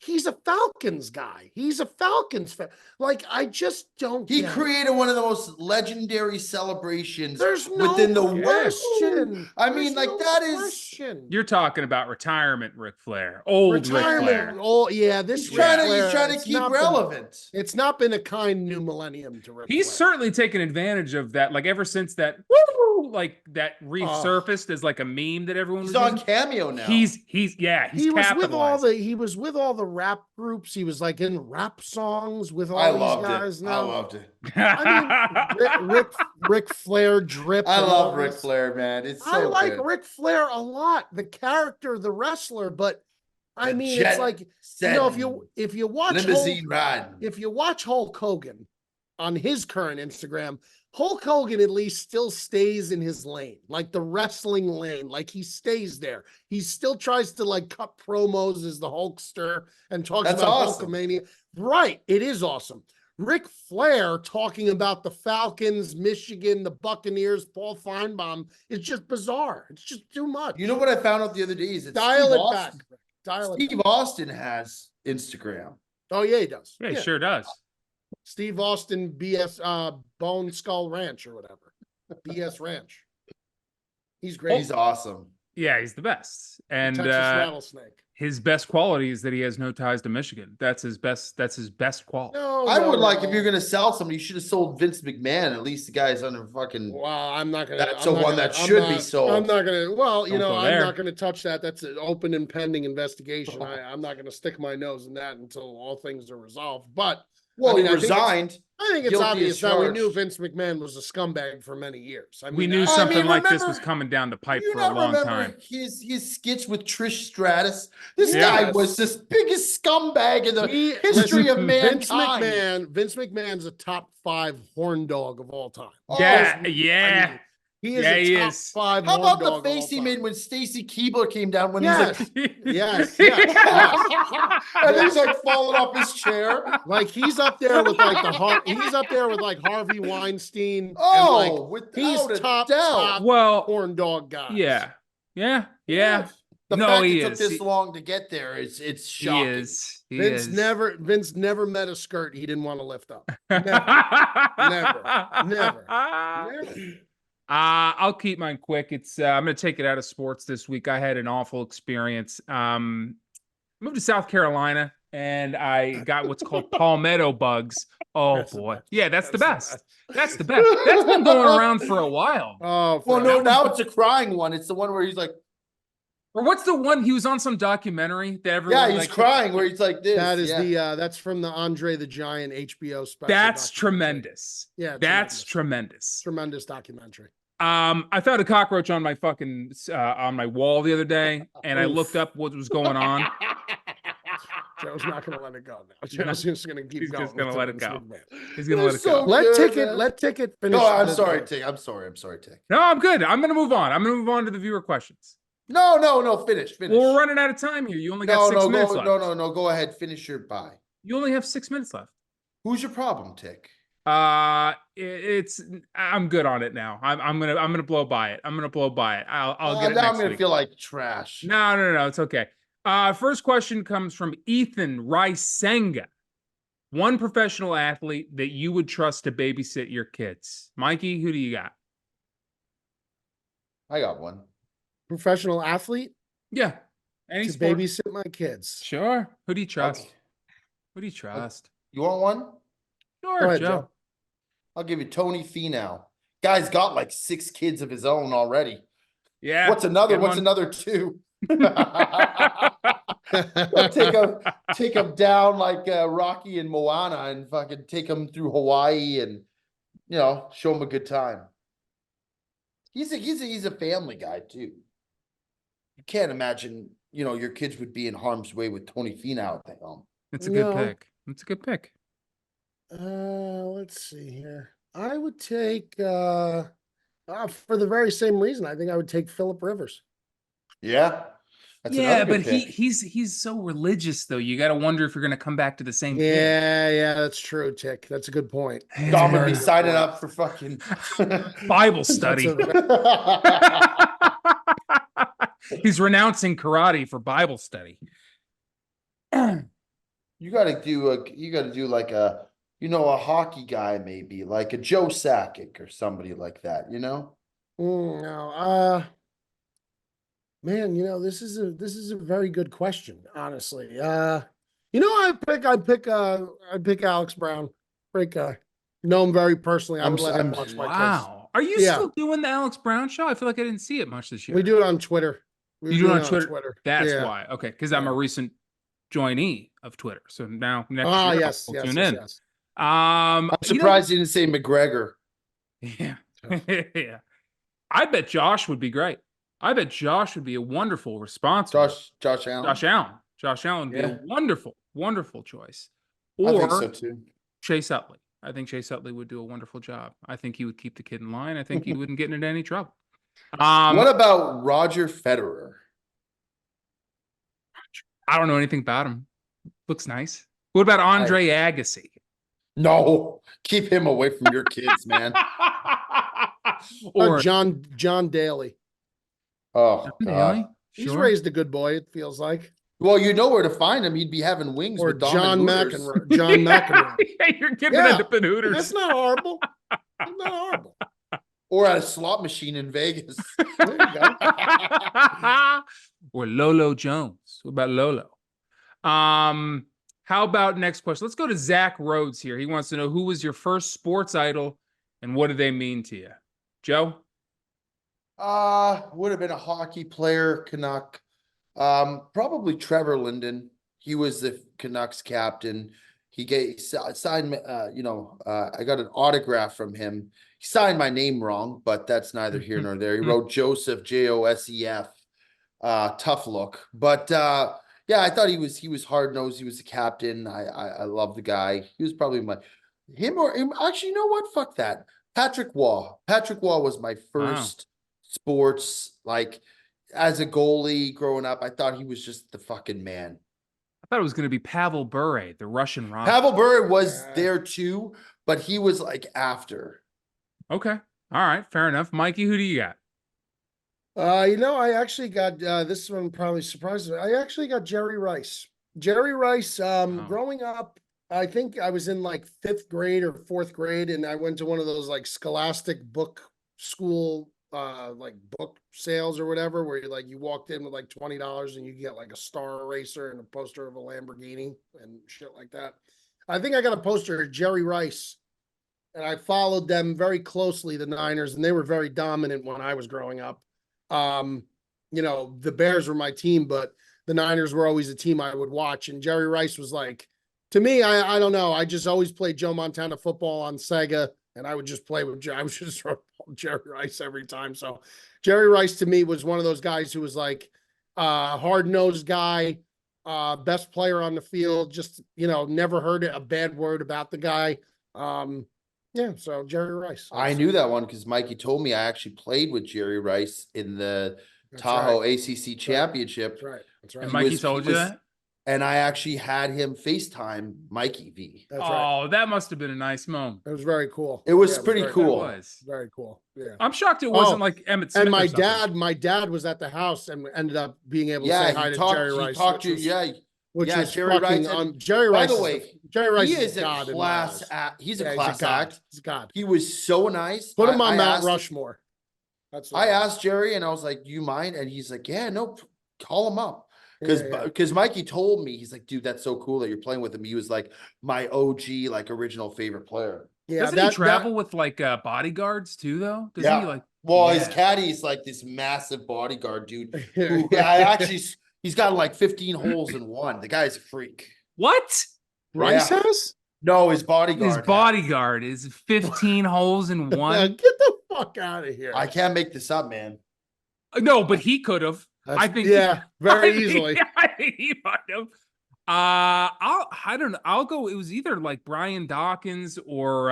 He's a Falcons guy. He's a Falcons fan. Like, I just don't He get it. created one of the most legendary celebrations There's no within the question. I mean, like, that is- question. You're talking about retirement Ric Flair, old Ric Retirement. Flair. Oh, yeah. This He's trying Ric to Flair, keep not relevant. it's not been a kind new millennium to Ric He's Flair. certainly taken advantage of that. Like ever since that, woo, like that resurfaced as like a meme that everyone He's was on using. Cameo now. He's he was with all the rap groups. He was like in rap songs with all I these loved guys it. now. I loved it. I mean, Ric Flair drip. I and love all Ric this. Flair, man. It's so I like good. Ric Flair a lot, the character, the wrestler, but I The mean, jet it's like, you setting, know, if you watch limousine riding. if you watch Hulk Hogan on his current Instagram, Hulk Hogan at least still stays in his lane, like the wrestling lane, like he stays there. He still tries to like cut promos as the Hulkster and talks That's about awesome. Hulkamania. Right, it is awesome. Ric Flair talking about the Falcons, Michigan, the Buccaneers, Paul Feinbaum, it's just bizarre. It's just too much. You know what I found out the other day is that Dial Steve it Austin, back. Dial it Steve back. Austin has Instagram. Oh yeah, he does. Yeah, he sure does. Steve Austin BS Bone Skull Ranch or whatever. BS Ranch. He's great. He's awesome. Yeah, he's the best. And Texas rattlesnake. his best quality is that he has no ties to Michigan. That's his best quality. No, I would no. if you're gonna sell somebody, you should have sold Vince McMahon. At least the guy's under fucking. Well, I'm not gonna. That's I'm the not one gonna- that I'm should not- be sold. I'm not gonna. Well, you Don't know, go I'm there. not gonna touch that. That's an open and pending investigation. I'm not gonna stick my nose in that until all things are resolved. But Well, I mean, he I think it's- resigned. I think it's Guilty as obvious that we knew charged. Vince McMahon was a scumbag for many years. I mean, We knew I- something like this remember- was coming down the pipe You for a not long remember time. his skits with Trish Stratus? This Yeah. guy was this biggest scumbag in the We- history of listen, mankind. Vince McMahon's a top 5 horn dog of all time. Yeah, I yeah. mean, he is Yeah, a he top is. 5 How horn about dog the of all face he time. made when Stacy Keibler came down when Yes. he's like, Yes, yes. and he's like falling off his chair. Like he's up there with like he's up there with like Harvey Weinstein. Oh, and like he's without a top doubt. Well, horn dog guys. yeah. Yeah. The No, fact he it took is. this He- long to get there is it's He shocking. is. He Vince is. never met a skirt he didn't want to lift up. Never. Never. I'll keep mine quick. It's I'm gonna take it out of sports this week. I had an awful experience. Moved to South Carolina and I got what's called palmetto bugs. Oh That's the boy. best. Yeah, that's the That's best. That's the best. That's been going around for a while. Oh, Well, for- no, now it's a crying one. It's the one where he's like, Or what's the one he was on some documentary that everyone yeah, he's like, crying where he's like this. that is yeah. that's from the Andre the Giant HBO special. That's documentary. tremendous. Yeah, That's tremendous. tremendous documentary. I found a cockroach on my fucking on my wall the other day, and I Oof. looked up what was going on. Joe's not going to let it go now. Joe's just going to keep He's going. just gonna with let it Vince go. McMahon. He's gonna It let was it go. so Let good, Ticket, man. let Ticket finish. No, I'm the- sorry, Tick. I'm sorry, Tick. No, I'm good. I'm gonna move on. I'm gonna move on to the viewer questions. No, finish. Well, we're running out of time here. You only got No, 6 no, minutes go, left. no, go ahead. Finish your bye. You only have 6 minutes left. Who's your problem, Tick? It's I'm good on it now. I'm gonna blow by it. I'm gonna blow by it. I'll get it now next I'm gonna week. feel like trash. No, it's okay. First question comes from Ethan Risenga. One professional athlete that you would trust to babysit your kids. Mikey, who do you got? I got one. Professional athlete Yeah. Any to sport? babysit my kids. Sure. Who do you trust? Okay. Who do you trust? You want one? Sure, Go ahead, Joe. Joe. I'll give you Tony Finau. Guy's got like 6 kids of his own already. Yeah. What's another? good What's one. another 2? take him down like Rocky and Moana, and fucking take him through Hawaii, and show him a good time. He's a family guy too. You can't imagine your kids would be in harm's way with Tony Finau at the helm. It's a good No. pick. It's a good pick. Let's see here. I would take for the very same reason. I think I would take Phillip Rivers. Yeah, that's Yeah, another but good pick. he's so religious though. You got to wonder if you're going to come back to the same kid. Yeah, that's true, Tick. That's a good point. It's Dom would very be good signing point. up for fucking Bible study. He's renouncing karate for Bible study. You gotta do like a, a hockey guy, maybe like a Joe Sakic or somebody like that, No, man, this is a very good question, honestly. I'd pick Alex Brown. Great guy. Know him very personally. I I'm would s- let him I'm- watch my kids. Wow. Are you Yeah, still doing the Alex Brown show? I feel like I didn't see it much this year. we do it on Twitter. We You were do it doing on Twitter? That's Yeah. why. Okay, because I'm a Yeah. recent joinee of Twitter. So now next Ah, year yes, I'll yes, tune yes, in. yes. I'm surprised you didn't say McGregor. Yeah. Yeah. I bet Josh would be great. I bet Josh would be a wonderful, responsible Josh Allen. Josh Allen. Josh Allen would be a Yeah. wonderful, wonderful choice. I think so Or too. Chase Utley. I think Chase Utley would do a wonderful job. I think he would keep the kid in line. I think he wouldn't get into any trouble. What about Roger Federer? I don't know anything about him. Looks nice. What about Andre Agassi? No, keep him away from your kids, man. Or John Daly. Oh Daly? God. He's Sure. raised a good boy, it feels like. Well, you know where to find him. He'd be having wings Or with Dom John and Hooters. McEnroe. John McEnroe. Yeah, you're giving Yeah, it up in Hooters. That's not horrible. That's not horrible. Or at a slot machine in Vegas. There you go. Or Lolo Jones. What about Lolo? How about next question? Let's go to Zach Rhodes here. He wants to know, who was your first sports idol and what do they mean to you? Joe? Would have been a hockey player, Canuck. Probably Trevor Linden. He was the Canucks captain. He signed, I got an autograph from him. He signed my name wrong, but that's neither here nor there. He wrote Joseph, Josef. Tough look, but yeah, I thought he was hard nosed. He was the captain. I love the guy. He was probably him. Actually, you know what? Fuck that. Patrick Waugh. Patrick Waugh was my first sports, like, as a goalie growing up. I thought he was just the fucking man. I thought it was going to be Pavel Bure, the Russian rock. Pavel Bure was there too, but he was like after. Okay. All right. Fair enough. Mikey, who do you got? I actually got this one probably surprises me. I actually got Jerry Rice. Jerry Rice, growing up, I think I was in like 5th grade or 4th grade, and I went to one of those like scholastic book school like book sales or whatever, where you walked in with like $20 and you get like a Star Eraser and a poster of a Lamborghini and shit like that. I think I got a poster of Jerry Rice, and I followed them very closely, the Niners, and they were very dominant when I was growing up. The Bears were my team, but the Niners were always a team I would watch. And Jerry Rice was like, to me, I don't know. I just always played Joe Montana football on Sega, and I would just play with I would just throw Jerry Rice every time. So Jerry Rice to me was one of those guys who was like hard-nosed guy, best player on the field, just, never heard a bad word about the guy. Yeah, so Jerry Rice. I knew that one because Mikey told me I actually played with Jerry Rice in the That's Tahoe right. ACC championship. That's right. That's right. And Mikey he told you was- that? And I actually had him FaceTime Mikey V. That's right. Oh, that must have been a nice moment. It was very cool. It was Yeah, pretty very- cool. It was. Very cool. Yeah. I'm shocked it wasn't Oh, like Emmett Smith. And or something. my dad was at the house and ended up being able to Yeah, say hi he to talked. Jerry He Rice. talked to which was- yeah. Which yeah, was Jerry fucking Rice and- Jerry By Rice. the is way, Jerry Rice he is is a god in my class. eyes. He's a Yeah, class he's a god. act. He's a god. He was so nice. Put him on I Mount asked- Rushmore. That's I asked Jerry, and I was like, "Do you mind?" And he's like, "Yeah, no, call him up." Because Mikey told me, he's like, "Dude, that's so cool that you're playing with him." He was like my OG, like original favorite player. yeah, Doesn't he travel with like bodyguards too, though? Doesn't he like? Well, his Yeah. caddy's like this massive bodyguard dude. Who that he's got like 15 holes in one. The guy's a freak. What? Rice Yeah. has? No, his bodyguard. His bodyguard is 15 holes in one. Get the fuck out of here. I can't make this up, man. No, but he could have. I think. Yeah, very I think- easily. I think he might have. I don't know. I'll go. It was either like Brian Dawkins or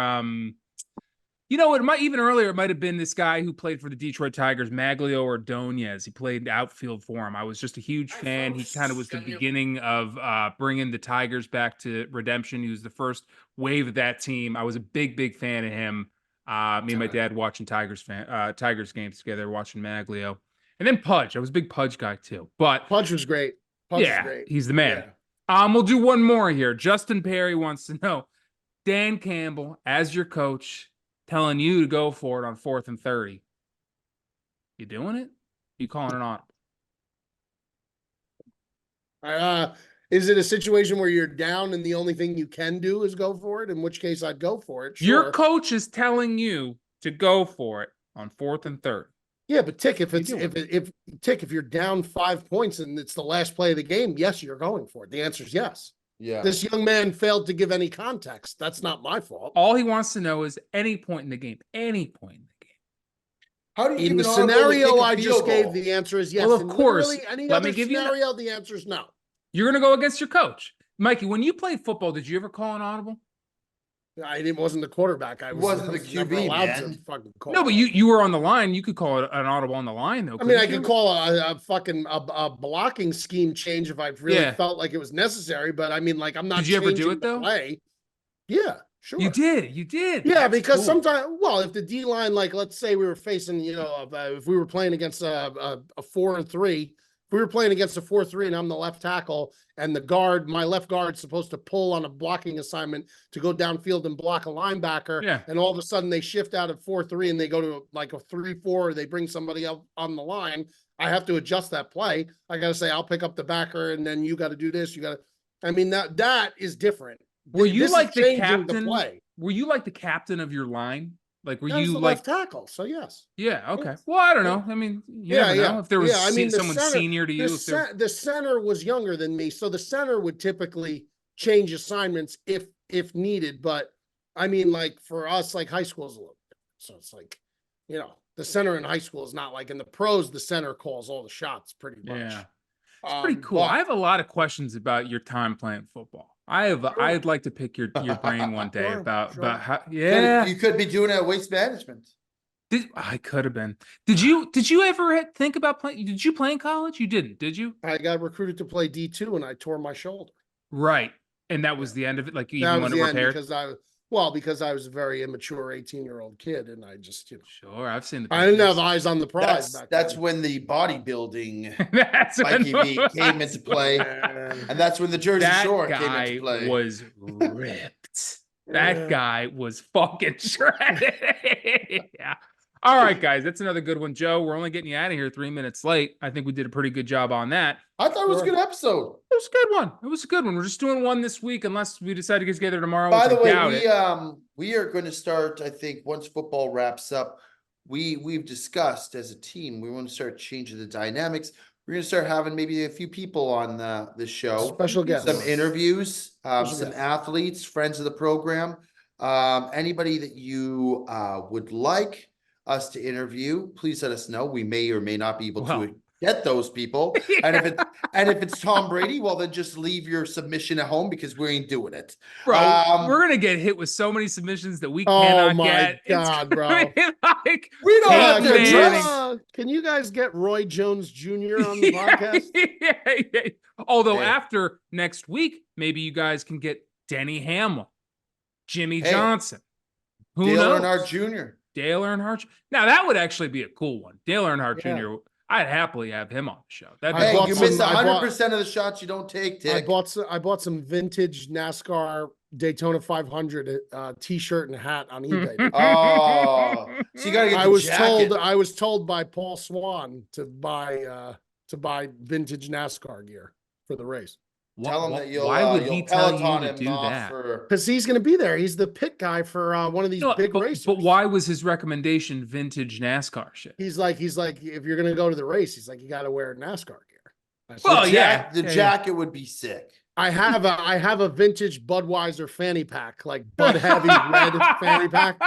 it might even earlier. It might have been this guy who played for the Detroit Tigers, Maglio Ordonez. He played outfield for him. I was just a huge fan. He kind of was the beginning of bringing the Tigers back to redemption. He was the first wave of that team. I was a big fan of him. Me and my dad watching Tigers games together, watching Maglio. And then Pudge. I was a big Pudge guy too. But Punch was great. Punch was yeah, great. he's the man. We'll do one more here. Justin Perry wants to know, Dan Campbell, as your coach, telling you to go for it on 4th and 30. You doing it? You calling it audible? Is it a situation where you're down and the only thing you can do is go for it? In which case I'd go for it. Sure. Your coach is telling you to go for it on 4th and 30. Yeah, but Tick, if you're down 5 points and it's the last play of the game, yes, you're going for it. The answer is yes. Yeah. This young man failed to give any context. That's not my fault. All he wants to know is any point in the game. Any point in the game. How do you In the give an audible to scenario kick a I just field gave, goal? the answer is yes. Well, of In course. literally any Let other me give you scenario, the answer is no. You're going to go against your coach. Mikey, when you played football, did you ever call an audible? Wasn't the quarterback. I Wasn't the was never QB, allowed man. to fucking call. No, but you were on the line. You could call it an audible on the line, though. I mean, I couldn't could you? call a fucking blocking scheme change if I really felt like it was necessary. But I mean, like, I'm not. Did you ever do changing it, the though? play. Yeah, sure. You did. You did. Yeah, That's because cool. sometimes, well, if the D line, like, let's say we were facing, if we were playing against a 4-3, if we were playing against a 4-3 and I'm the left tackle and my left guard's supposed to pull on a blocking assignment to go downfield and block a linebacker. Yeah. And all of a sudden they shift out of 4-3 and they go to like a 3-4, or they bring somebody up on the line. I have to adjust that play. I got to say, I'll pick up the backer and then you got to do this. I mean, that is different. Were you This is like the changing captain? play. Were you like the captain of your line? Like, were That was you the like left tackle? So yes. Yeah. Okay. Yes. Well, I don't know. I mean, you never know if there was I mean, someone senior to you. The center was younger than me, so the center would typically change assignments if needed. But I mean, like, for us, like, high school is a little different. So it's like, the center in high school is not like in the pros. The center calls all the shots pretty much. Yeah. It's pretty cool. I have a lot of questions about your time playing football. I'd like to pick your brain one day about how. Yeah, You could be doing it at Waste Management. I could have been. Did you ever think about playing? Did you play in college? You didn't, did you? I got recruited to play D2 and I tore my shoulder. Right, and that was the end of it. Like, you That even was want to the end repair. because I was a very immature 18-year-old kid, and I just, Sure, I've seen the. I didn't have pictures. eyes on the prize. That's then. when the bodybuilding That's Mikey when- V came into play, and that's when the Jersey That Shore came guy into play. was ripped. That guy was fucking shredded. Yeah. All right, guys, that's another good one. Joe, we're only getting you out of here 3 minutes late. I think we did a pretty good job on that. I thought it was a good episode. It was a good one. It was a good one. We're just doing one this week, unless we decide to get together tomorrow. By the which I doubt way, it. we are going to start, I think, once football wraps up, we've discussed as a team, we want to start changing the dynamics. We're going to start having maybe a few people on the show. Special guests. Some interviews, some guests. athletes, friends of the program, anybody that you would like us to interview, please let us know. We may or may not be able to get those people. And if it's Tom Brady, well, then just leave your submission at home because we ain't doing it. Bro, we're gonna get hit with so many submissions that we Oh cannot my get. God, bro. Like, We don't have to Manning. Can you guys get Roy Jones Jr. on the podcast? yeah. Although Hey. after next week, maybe you guys can get Denny Hamlin, Jimmy Hey. Johnson. Who Dale knows? Earnhardt Jr. Dale Earnhardt. Now that would actually be a cool one. Dale Earnhardt Yeah. Jr. I'd happily have him on the show. That'd I be Hey, bought you some- miss I bought- 100% of the shots you don't take, I Dick. bought some vintage NASCAR Daytona 500 t-shirt and hat on eBay. Oh, so you gotta get the jacket. I was told by Paul Swan to buy vintage NASCAR gear for the race. Tell him that you'll, why would you'll he tell you Peloton to him do off that? for. Because he's going to be there. He's the pit guy for one of these No, big but, races. but why was his recommendation vintage NASCAR shit? He's like, if you're going to go to the race, he's like, you got to wear NASCAR gear. I said, Well, The yeah. the jacket would be sick. I have a vintage Budweiser fanny pack, like Bud Heavy red fanny pack.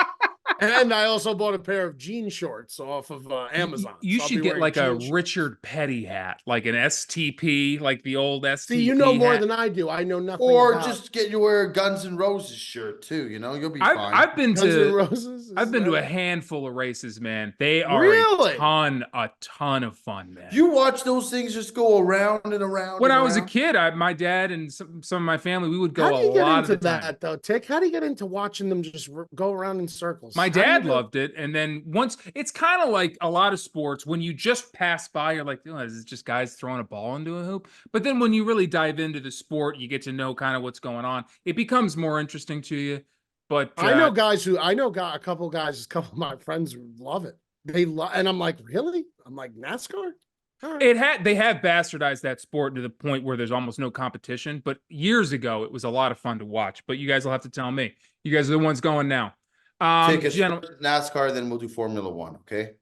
And I also bought a pair of jean shorts off of Amazon. You So I'll should be get wearing like a jean shorts. Richard Petty hat, like an STP, like the old STP. See, you know more hat. than I do. I know nothing. Or about just get you wear a Guns N' Roses shirt too. You'll be I've, fine. I've been Guns N' to Roses. I've been to a Is that- handful of races, man. They are Really? a ton of fun, man. You watch those things just go around and around. When and I was a around? kid, my dad and some of my family, we would go How do you a get lot into of the time. that though, Tick? How do you get into watching them just go around in circles? My dad never- loved it. And then once it's kind of like a lot of sports, when you just pass by, you're like, oh, is it just guys throwing a ball into a hoop? But then when you really dive into the sport, you get to know kind of what's going on. It becomes more interesting to you. But I know a couple guys, a couple of my friends love it. They love, and I'm like, really? I'm like, NASCAR? All right. they have bastardized that sport to the point where there's almost no competition. But years ago, it was a lot of fun to watch. But you guys will have to tell me. You guys are the ones going now. Tickets, Gentlemen, first NASCAR, then we'll do Formula One. Okay.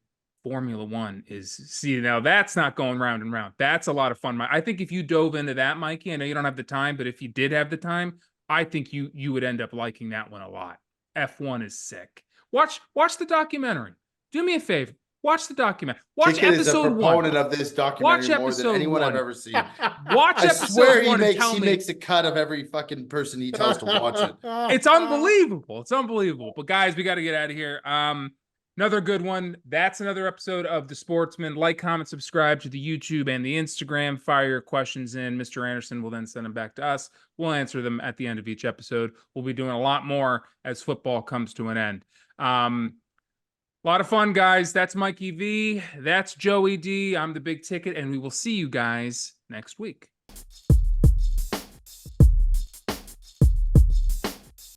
Formula One is, see, now that's not going round and round. That's a lot of fun. I think if you dove into that, Mikey, I know you don't have the time, but if you did have the time, I think you would end up liking that one a lot. F1 is sick. Watch the documentary. Do me a favor. Watch the documentary. Watch Ticket is a episode proponent one. of this documentary more than episode anyone I've one. ever seen. Watch I episode swear one he and tell me. makes a cut of every fucking person he tells to watch it. It's unbelievable. It's unbelievable. But guys, we got to get out of here. Another good one. That's another episode of The Sportsman. Like, comment, subscribe to the YouTube and the Instagram. Fire your questions in. Mr. Anderson will then send them back to us. We'll answer them at the end of each episode. We'll be doing a lot more as football comes to an end. A lot of fun, guys. That's Mikey V. That's Joey D. I'm the Big Ticket, and we will see you guys next week.